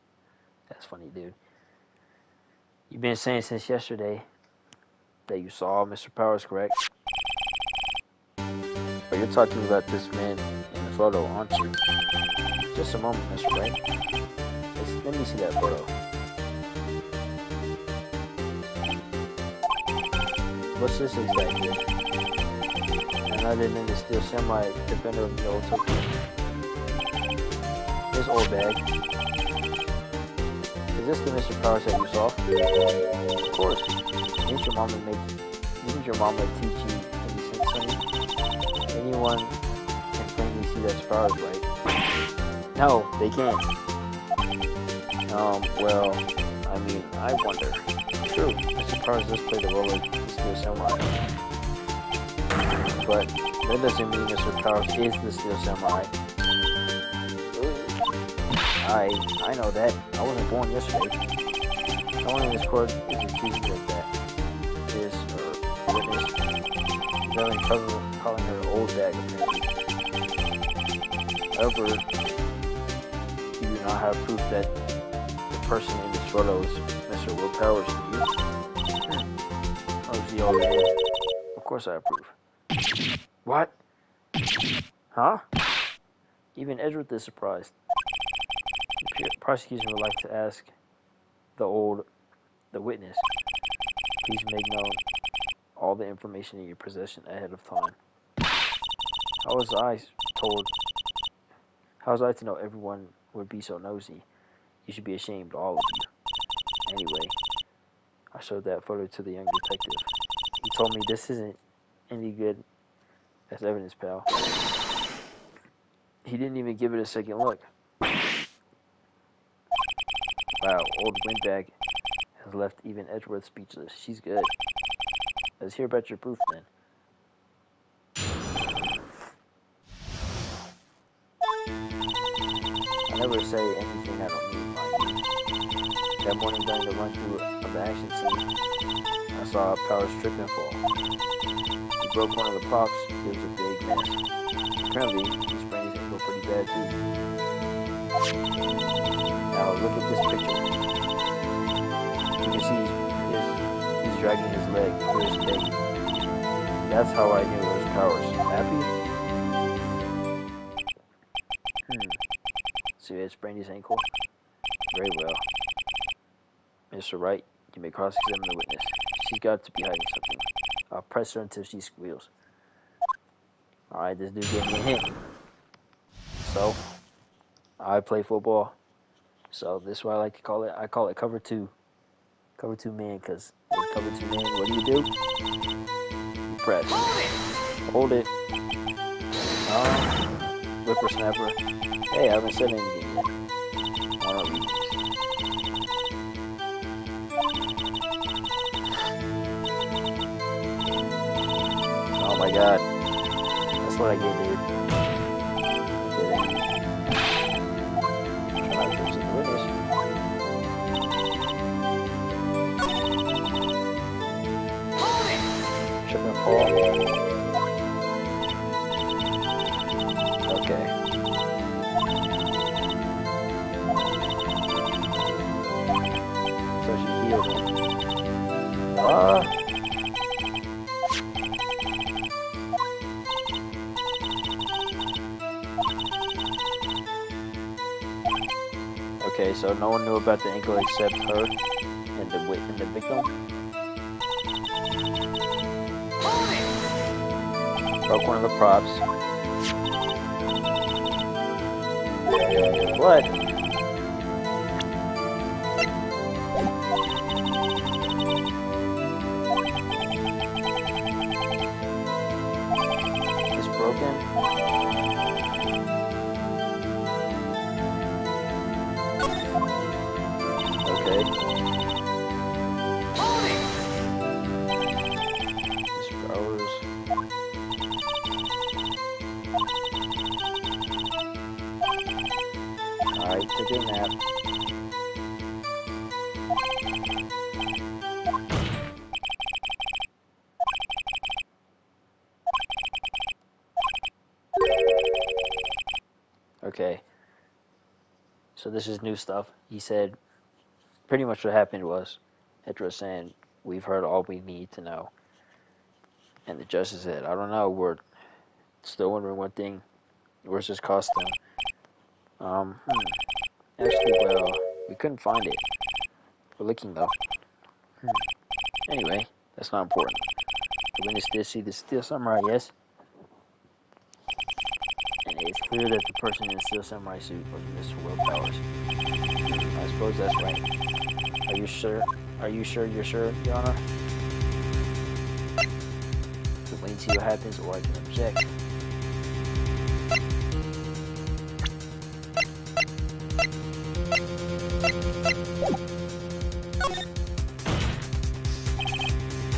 That's funny, dude. You've been saying since yesterday that you saw Mr. Powers, correct? But you're talking about this man in the photo, aren't you? Just a moment, Mr. Wright. Let me see that photo. What's this exactly? And other than the steel samurai defender of the old Tokyo. This old bag. Is this the Mr. Powers that you saw? Of course. Didn't your mama teach you any sense, sonny? Anyone can plainly see that's Powers, right? No, they can't. Well, I mean, I wonder. True, Mr. Powers does play the role of the Steel Samurai. But that doesn't mean Mr. Powers is the Steel Samurai. I know that. I wasn't born yesterday. No one in this court is accused like that. This, or witness, is having trouble calling her old bag, apparently. However, you do not have proof that the person in this photo is Mr. Will Powers, do you? Oh, the old man. Of course I approve. What? Huh? Even Edgeworth is surprised. The prosecution would like to ask the witness, please make known all the information in your possession ahead of time. How was I to know everyone would be so nosy? You should be ashamed, all of you. Anyway, I showed that photo to the young detective. He told me this isn't any good as evidence, pal. He didn't even give it a second look. Wow, old windbag has left even Edgeworth speechless. She's good. Let's hear about your proof then. I never say anything I don't mean, mind you. That morning during the run-through of the action scene, I saw Powers trip and fall. He broke one of the props. It was a big mess. Apparently, he sprained his ankle pretty bad too. Now look at this picture. You can see he's dragging his leg. Here's big. That's how I knew it was Powers. Happy? So he had sprained his ankle? Very well. Mr. Wright, you may cross-examine the witness. She's got to be hiding something. I'll press her until she squeals. Alright, this dude gave me a hint. So, I play football. So, this is what I like to call it. I call it cover two. Cover two man, because with cover two man, what do? You press. Hold it. Whippersnapper. Hey, I haven't said anything yet. I don't read this. Oh my god. That's what I get, dude. Okay, then. Try to the witness. Trip and fall. Okay. So she healed him. Okay, so no one knew about the ankle except her and the victim. Broke one of the props. What? It's broken. Okay, so this is new stuff. He said pretty much what happened was Hector was saying, we've heard all we need to know. And the justice said, I don't know, we're still wondering one thing. Where's his costume? Actually, well, we couldn't find it. We're looking though. Anyway, that's not important. The witness did see the Steel Samurai, yes? And it's clear that the person in the Steel Samurai suit was Mr. Will Powers. I suppose that's right. Are you sure? Are you sure you're sure, Your Honor? We'll wait and see what happens, or I can object.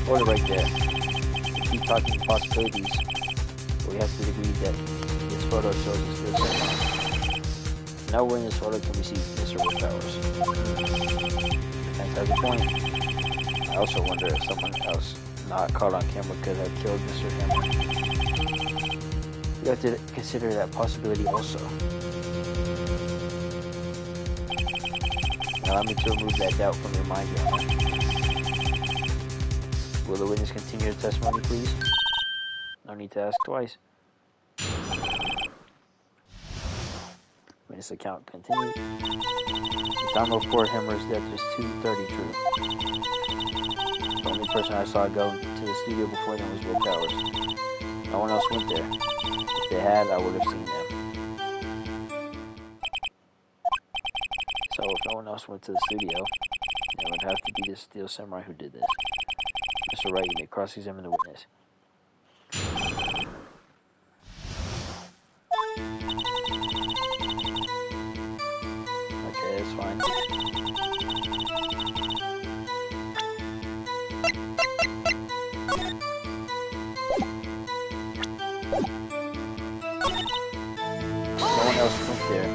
Hold it right there. We keep talking possibilities, but we have to agree that this photo shows the Steel Samurai. Nowhere in this photo can we see Mr. Will Powers. Thanks, has a point. I also wonder if someone else not caught on camera could have killed Mr. Hammer. We have to consider that possibility also. Now allow me to remove that doubt from your mind, Your Honor. Will the witness continue the testimony, please? No need to ask twice. Witness account continued. The time of poor Hammer's death is 2:30 true. The only person I saw go to the studio before them was Will Powers. No one else went there. If they had, I would have seen them. So if no one else went to the studio, it would have to be the Steel Samurai who did this. Mr. Wright, you may cross-examine the witness. Okay, that's fine. No one else went there.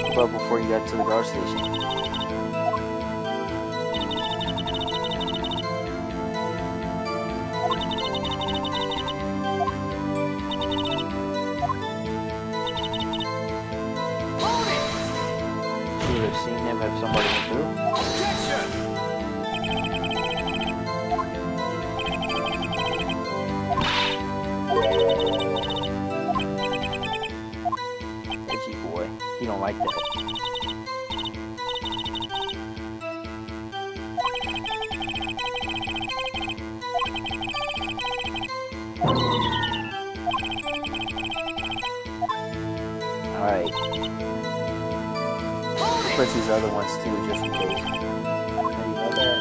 What about before you got to the guard station? Should have seen them if somebody went through. Edgy boy. He don't like that. Alright. Press these other ones too, just in case. How do you know that?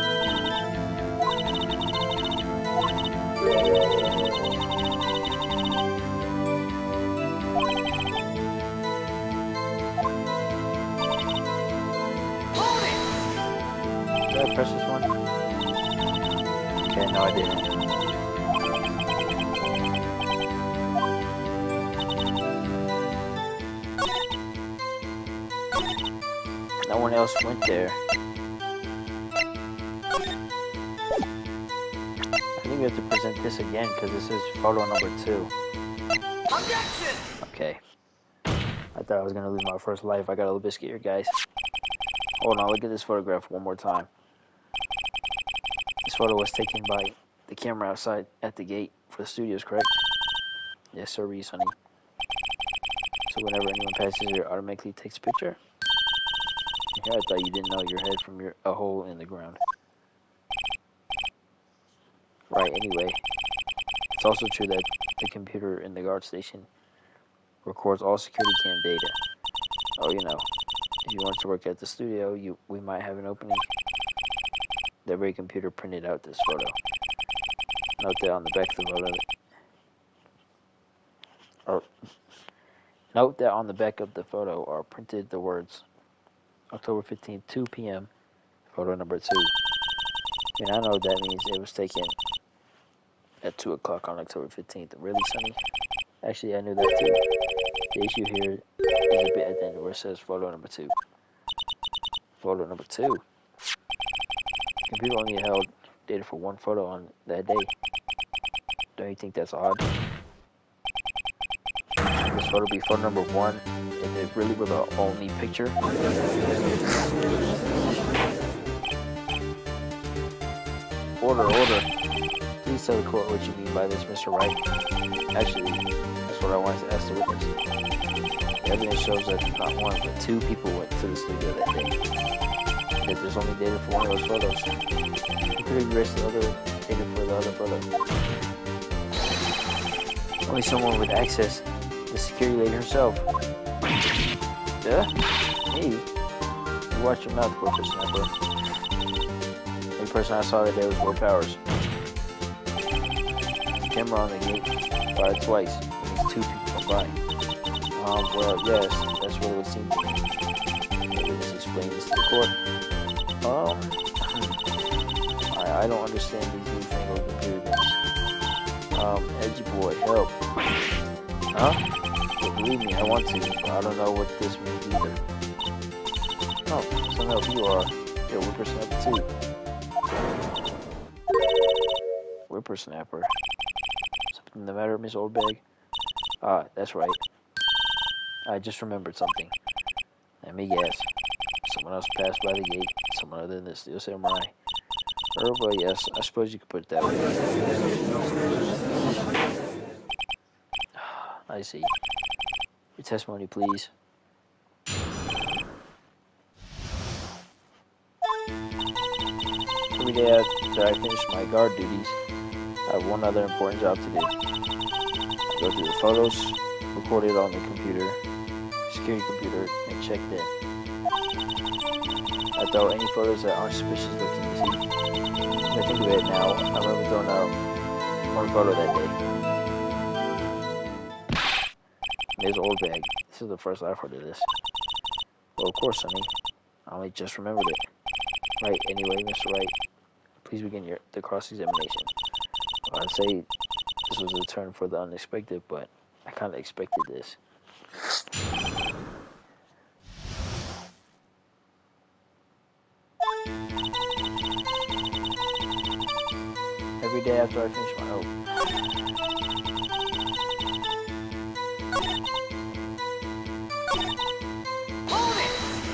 Did I press this one? Okay, no I didn't. No one else went there. I think we have to present this again because this is photo number 2. Objection! Okay. I thought I was going to lose my first life. I got a little bit scared, guys. Hold on, look at this photograph one more time. This photo was taken by the camera outside at the gate for the studios, correct? Yes, sir, honey. So whenever anyone passes here, it automatically takes a picture? Yeah, I thought you didn't know your head from a hole in the ground. Right, anyway. It's also true that the computer in the guard station records all security cam data. Oh, you know, if you want to work at the studio, we might have an opening. The very computer printed out this photo. Note that on the back of the photo. Note that on the back of the photo are printed the words October 15th, 2 p.m. Photo number 2. And I know that means it was taken at 2 o'clock on October 15th. Really, Sonny? Actually, I knew that too. The issue here is a bit at the end where it says photo number 2. Photo number 2. computer only held data for one photo on that day. Don't you think that's odd? Should this photo be photo number 1? If it really were the only picture? Order. Please tell the court what you mean by this, Mr. Wright. Actually, that's what I wanted to ask the witness. The evidence shows that not one, but 2 people went to the studio that day. Yet there's only data for one of those photos. Who could have erased the other data for the other photo? Only someone with access. The security lady herself. Yeah? Me? You watch your mouth, whippersnapper. The only person I saw that day was Will Powers. The camera on the gate fired twice. It means 2 people combined. Well, yes, that's what it would seem to me. The witness explained this to the court. I don't understand these newfangled computer things. Edgy boy, help. Huh? Well, believe me, I want to, but I don't know what this means either. Oh, some help you are. You're a whippersnapper too. Whippersnapper. Something the matter, Miss Oldbag? Ah, that's right. I just remembered something. Let me guess. Someone else passed by the gate. Someone other than the Steel Samurai. Well, yes, I suppose you could put it that way. I see. Your testimony, please. Every day after I finish my guard duties, I have one other important job to do. I go through the photos, record it on the computer, security computer, and check them. I throw any photos that aren't suspicious looking, you see. When I think of it now, I remember throwing out one photo that day. Ms. Oldbag, this is the first I've heard of this. Well, of course, honey. I only just remembered it. Right, anyway, Mr. Wright, please begin the cross-examination. Well, I'd say this was a turn for the unexpected, but I kind of expected this. Every day after I finish my oath.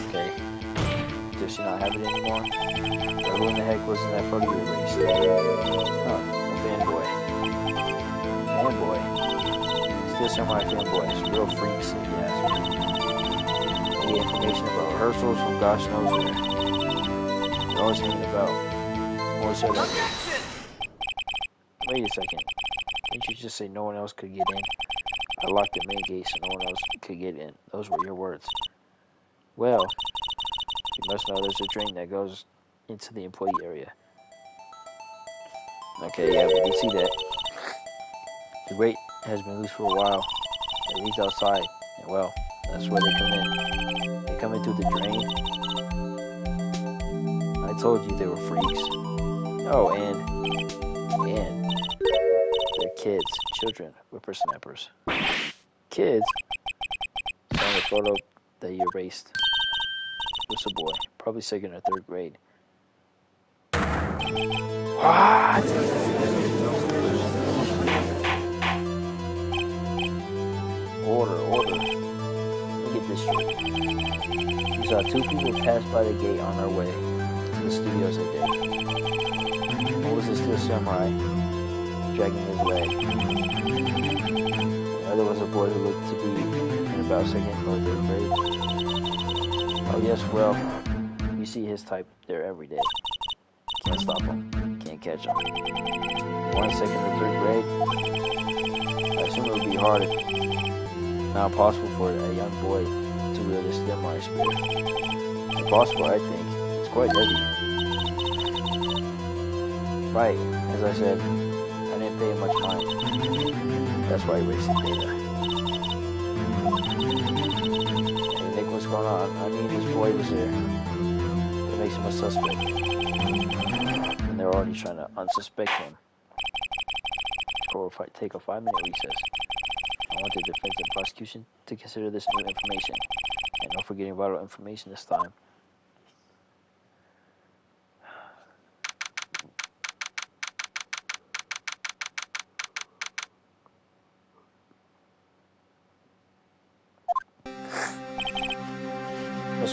Okay. Does she not have it anymore? Or who in the heck was in that photo you erased? Huh, a fanboy. Fanboy? Still Samurai fanboys. Real freaks, if you ask me. Any information about rehearsals from gosh knows where. They're always hanging about. More so than... Wait a second. Didn't you just say no one else could get in? I locked the main gate so no one else could get in. Those were your words. Well, you must know there's a drain that goes into the employee area. Okay, yeah, we see that. The grate has been loose for a while. It leads outside, and well, that's where they come in. They come in through the drain. I told you they were freaks. Oh, and they're kids, children, whippersnappers. Kids? It's on the photo that you erased. What's a boy? Probably 2nd or 3rd grade. What? Order. Look at this straight. You saw 2 people pass by the gate on their way to the studios that day. One was the Steel Samurai, dragging his leg. The other was a boy who looked to be in about 2nd or 3rd grade. Oh yes, well, you see his type there every day. Can't stop him. Can't catch him. 1, 2nd, or 3rd grade? I assume it would be hard, if not possible, for a young boy to wield a samurai spear. Impossible, I think. It's quite heavy. Right, as I said, I didn't pay him much mind. That's why he erased the data. Hey Nick, what's going on? I mean, his boy was there. It makes him a suspect. And they're already trying to unsuspect him. The court will take a 5-minute recess. I want the defense and prosecution to consider this new information. And no forgetting vital information this time.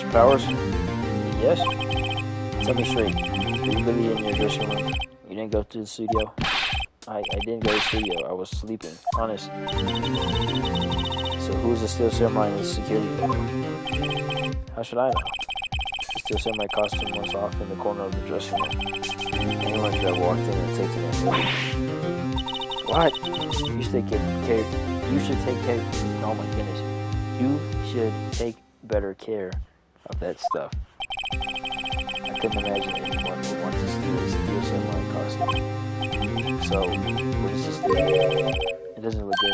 Mr. Powers? Yes? Tell me straight. Are you really in your dressing room? You didn't go to the studio? I didn't go to the studio. I was sleeping. Honest. So who's the Steel Samurai in the security room? How should I know? The Steel Samurai costume was off in the corner of the dressing room. Anyone could have walked in and taken it. What? You should take care. You should take care. Oh my goodness. You should take better care of that stuff. I couldn't imagine anyone would want to steal a Steel Samurai costume. So, what is this thing? It doesn't look good.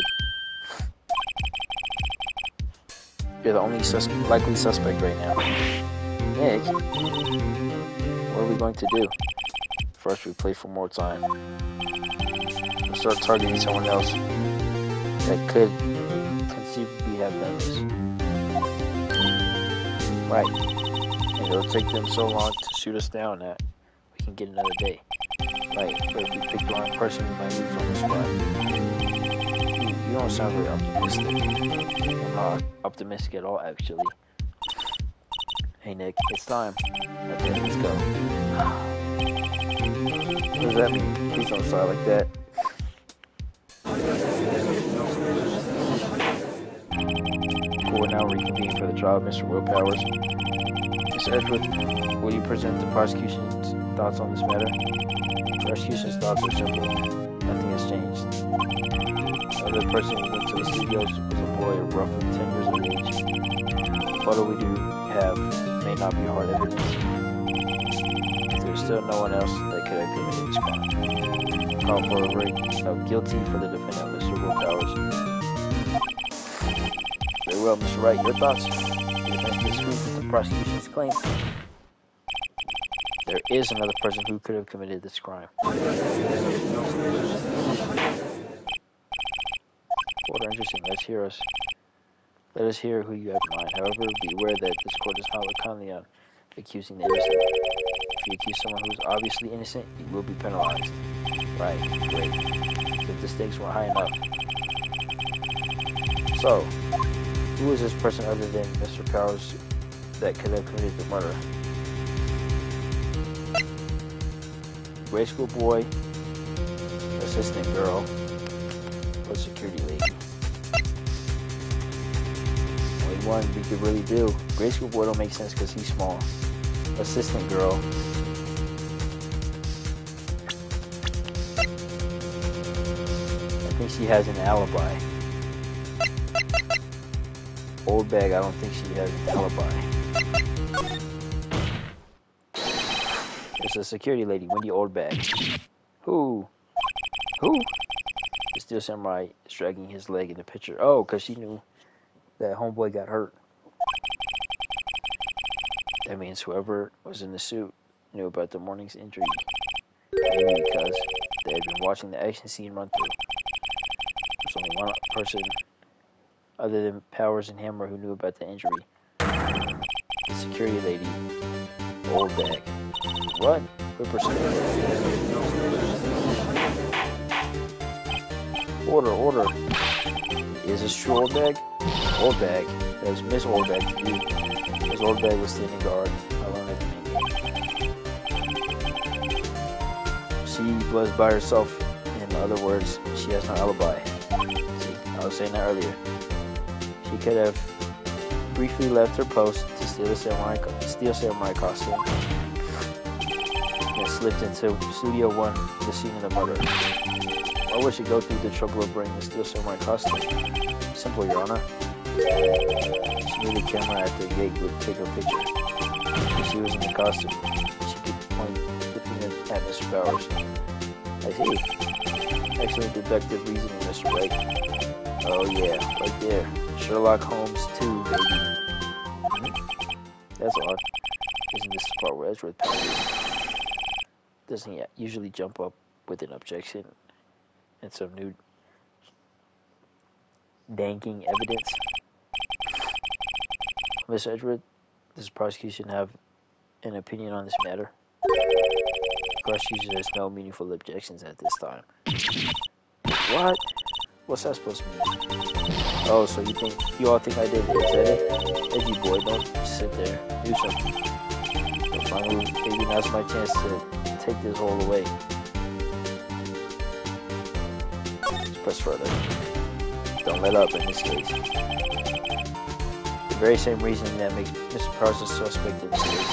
You're the only likely suspect right now. Nick, what are we going to do? First, we play for more time. We'll start targeting someone else that could conceivably have done this. Right. And it'll take them so long to shoot us down that we can get another day. Right. But if we pick the wrong person, we might lose on the spot. You don't sound very optimistic. I'm not optimistic at all, actually. Hey, Nick, it's time. Okay, let's go. What does that mean? Please don't sigh like that. We're now reconvening for the trial of Mr. Will Powers. Mr. Edgeworth, will you present the prosecution's thoughts on this matter? The prosecution's thoughts are simple. Nothing has changed. The other person who went to the studios was a boy of roughly 10 years of age. The photo we do have may not be hard evidence. There's still no one else that could have committed this crime. Call for a verdict of guilty for the defendant, Mr. Will Powers. Very well, Mr. Wright, your thoughts? The defense disagrees with the prosecution's claim. There is another person who could have committed this crime. What interesting. Let us hear who you have in mind. However, be aware that this court does not look kindly on accusing the innocent. If you accuse someone who is obviously innocent, you will be penalized. Right, great. If the stakes were high enough. So, who is this person other than Mr. Powers that could have committed the murder? Grade school boy, assistant girl, or security lady? Only one we could really do. Grade school boy don't make sense because he's small. Assistant girl. I think she has an alibi. Old bag, I don't think she has an alibi. It's a security lady, Wendy Oldbag. Who? The Steel Samurai is dragging his leg in the picture. Oh, because she knew that homeboy got hurt. That means whoever was in the suit knew about the morning's injury. Maybe because they had been watching the action scene run through. There's only one person other than Powers and Hammer who knew about the injury. The security lady, Oldbag. What? Order. Is this true, Oldbag? Oldbag. That was Miss Oldbag to you. Miss Oldbag was standing guard alone at the main gate. She was by herself. In other words, she has no alibi. See, I was saying that earlier. She could have briefly left her post to steal the samurai costume. Slipped into Studio 1, the scene of the murder. Why would she go through the trouble of bringing the Steel Samurai costume? Simple, Your Honor. She knew the camera at the gate would take her picture. If she was in the costume, she could point the finger at Mr. Powers. I see. Excellent deductive reasoning, Mr. Wright. Oh yeah, right there. Sherlock Holmes 2, baby. That's odd. Isn't this the part where Edgeworth doesn't he usually jump up with an objection and some new danking evidence? Miss Edgeworth, does the prosecution have an opinion on this matter? The prosecution has no meaningful objections at this time. What? What's that supposed to mean? Oh, so you all think I did it? Is that it? Edgy boy, don't just sit there. Do something. Finally, maybe now's my chance to take this all away. Let's press further. Don't let up in this case. The very same reasoning that makes Mr. Powers a suspect in this case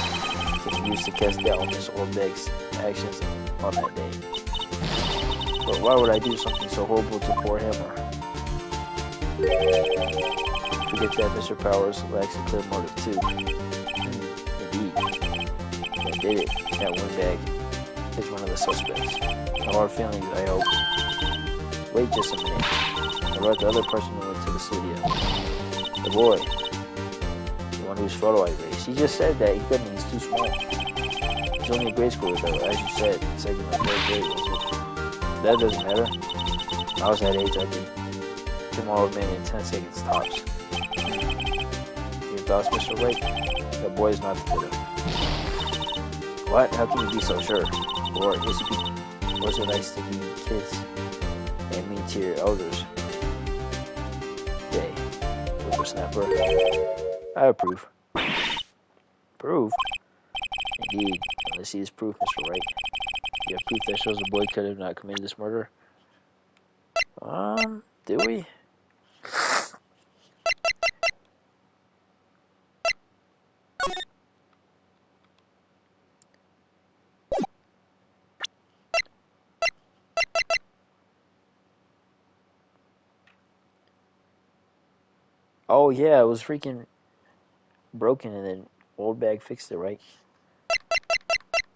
can be used to cast doubt on Mr. Oldbeck's actions on that day. But why would I do something so horrible to poor Hammer? Forget that Mr. Powers lacks a clear motive too. Indeed. I did it. That windbag is one of the suspects. No hard feelings, I hope. Wait just a minute. What about the other person who went to the studio? The boy. The one whose photo I raised. He just said that he couldn't. He's too small. He's only a grade schooler though, as you said. Second or third grade, was it? That doesn't matter. When I was that age, I could kill my old man in 10 seconds tops. Your thoughts, Mr. Wright? That boy is not the killer. What? How can you be so sure? Or is it nice to be kids and mean to your elders? Day. Whippersnapper. I approve. Proof? Indeed. Let's see this proof, Mr. Wright. You have proof that shows the boy could have not committed this murder? Do we? Oh yeah, it was freaking broken and then old bag fixed it, right?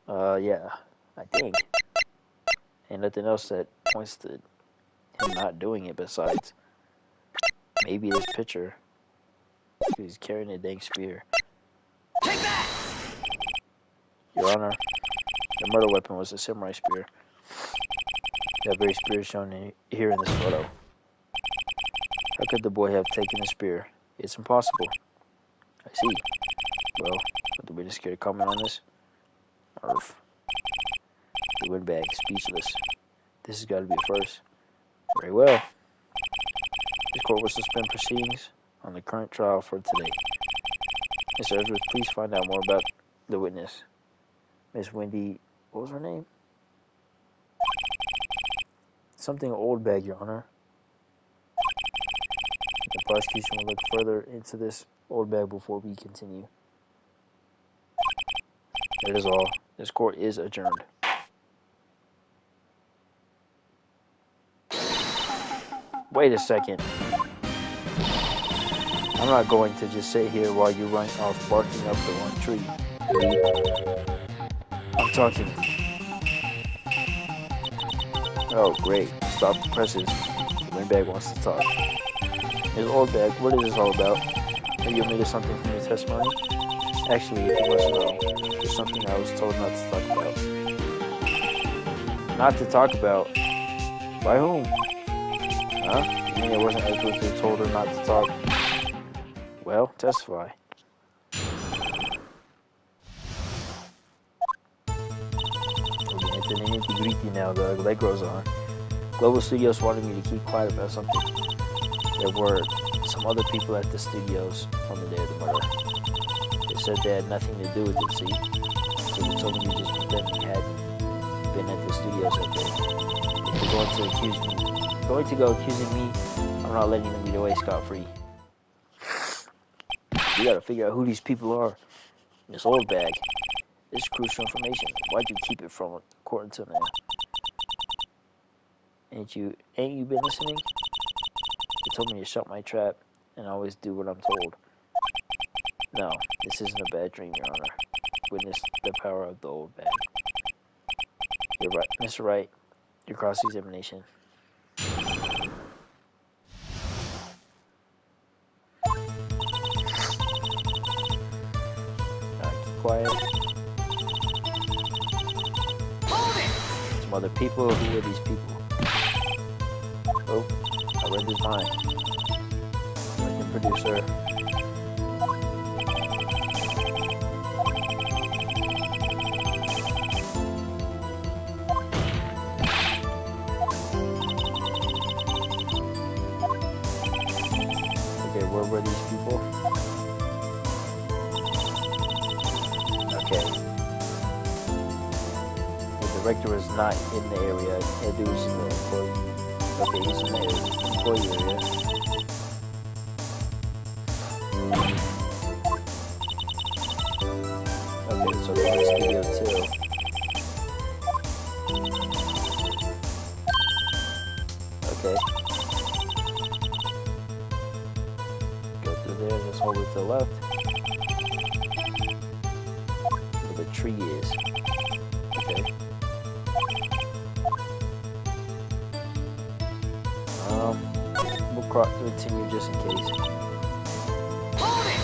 Yeah, I think. And nothing else that points to him not doing it besides maybe this picture. He's carrying a dang spear. Take that! Your Honor, the murder weapon was a samurai spear. That very spear is shown here in this photo. How could the boy have taken the spear? It's impossible. I see. Well, are the witness care to comment on this? Arf. The windbag, speechless. This has got to be a first. Very well. This court will suspend proceedings on the current trial for today. Mr. Edwards, please find out more about the witness. Miss Wendy, what was her name? Something Oldbag, Your Honor. The prosecution will look further into this Oldbag before we continue. That is all. This court is adjourned. Wait a second. I'm not going to just sit here while you run off barking up the wrong tree. I'm talking. Oh, great. Stop the presses. The windbag wants to talk. Ms. Oldbag, what is this all about? Have you omitted something from your testimony? Actually, if you must know, there's something I was told not to talk about. Not to talk about? By whom? Huh? You mean it wasn't Edward who told her not to talk? Well, testify. It's an nitty-gritty now, the Allegros on. Global Studios wanted me to keep quiet about something. There were some other people at the studios on the day of the murder. They said they had nothing to do with it, see? So they told me to just pretend they hadn't been at the studios that day. If they're going to go accusing me, I'm not letting them get away scot-free. We gotta figure out who these people are. This old bag. This is crucial information. Why'd you keep it from court until now? Ain't you been listening? They told me to shut my trap and always do what I'm told. No, this isn't a bad dream, Your Honor. Witness the power of the old bag. You're right, Mr. Wright. Your cross-examination. Keep quiet. Hold it! Some other people. Who are these people? Oh, I read his mind. American producer. remember these people? Okay. The director is not in the area. Edu is in the employee. Okay, he's in the employee area. Okay, so they're in the studio too. Okay. Go through there, just hold it to the left. Where the tree is. Okay. We'll continue just in case. Hold it!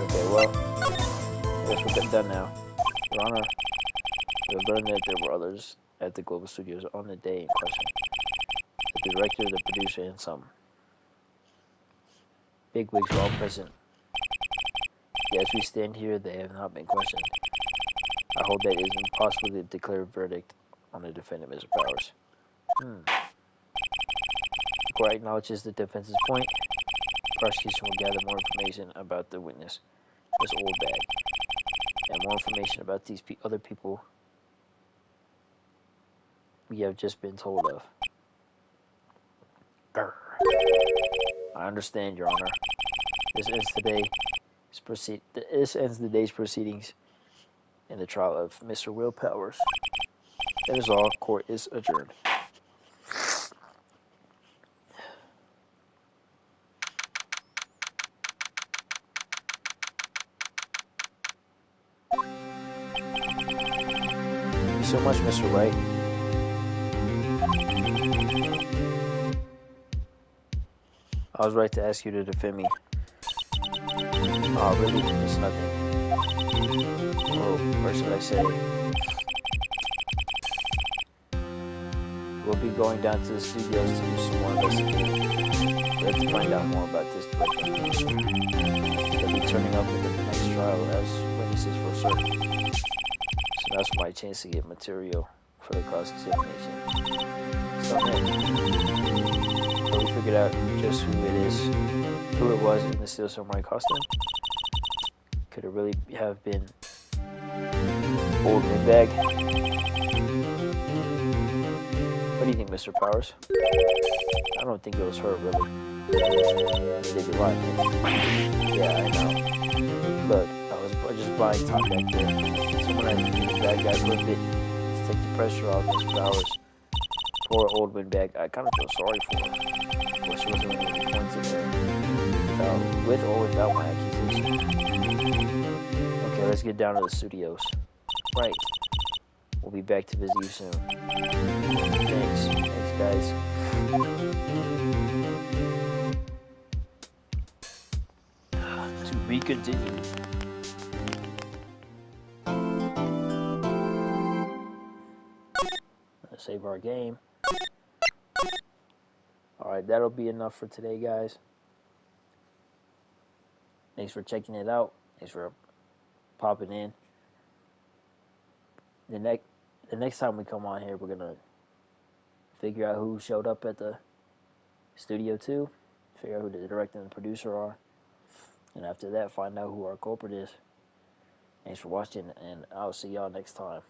Okay, well, I guess we're done now. Your Honor, we have learned that there were others at the Global Studios on the day in question. The director, the producer, and some bigwigs were all present. Yet as we stand here, they have not been questioned. I hold that it is impossible to declare a verdict on the defendant, Mr. Powers. The court acknowledges the defense's point. The prosecution will gather more information about the witness, Ms. Oldbag, and more information about these other people we have just been told of. Grr. I understand, Your Honor. This ends the day's proceedings in the trial of Mr. Will Powers. That is all. Court is adjourned. Thank you so much, Mr. Wright. I was right to ask you to defend me. Oh, really? It's nothing. Oh, or should I say, we'll be going down to the studios to do some more investigating. We have to find out more about this director. They'll be turning up in the next trial as witnesses for certain. So that's my chance to get material for the cross-examination. So, we figured out just who it was in the Steel Samurai costume. Could it really have been Old Windbag? What do you think, Mr. Powers? I don't think it was her, really. Maybe you're lying. Yeah, I know. Look, I was just buying time back there. Someone had to be the bad guy for a bit to take the pressure off Mr. Powers. Poor Old Windbag, I kind of feel sorry for her. Well, she wasn't really pointed there. With or without my accusation. Okay, let's get down to the studios. Right. We'll be back to visit you soon. Thanks. Thanks, guys. To be continued. Let's save our game. Alright, that'll be enough for today, guys. Thanks for checking it out. Thanks for popping in. The next time we come on here, we're gonna figure out who showed up at the studio 2, figure out who the director and the producer are, and after that, find out who our culprit is. Thanks for watching, and I'll see y'all next time.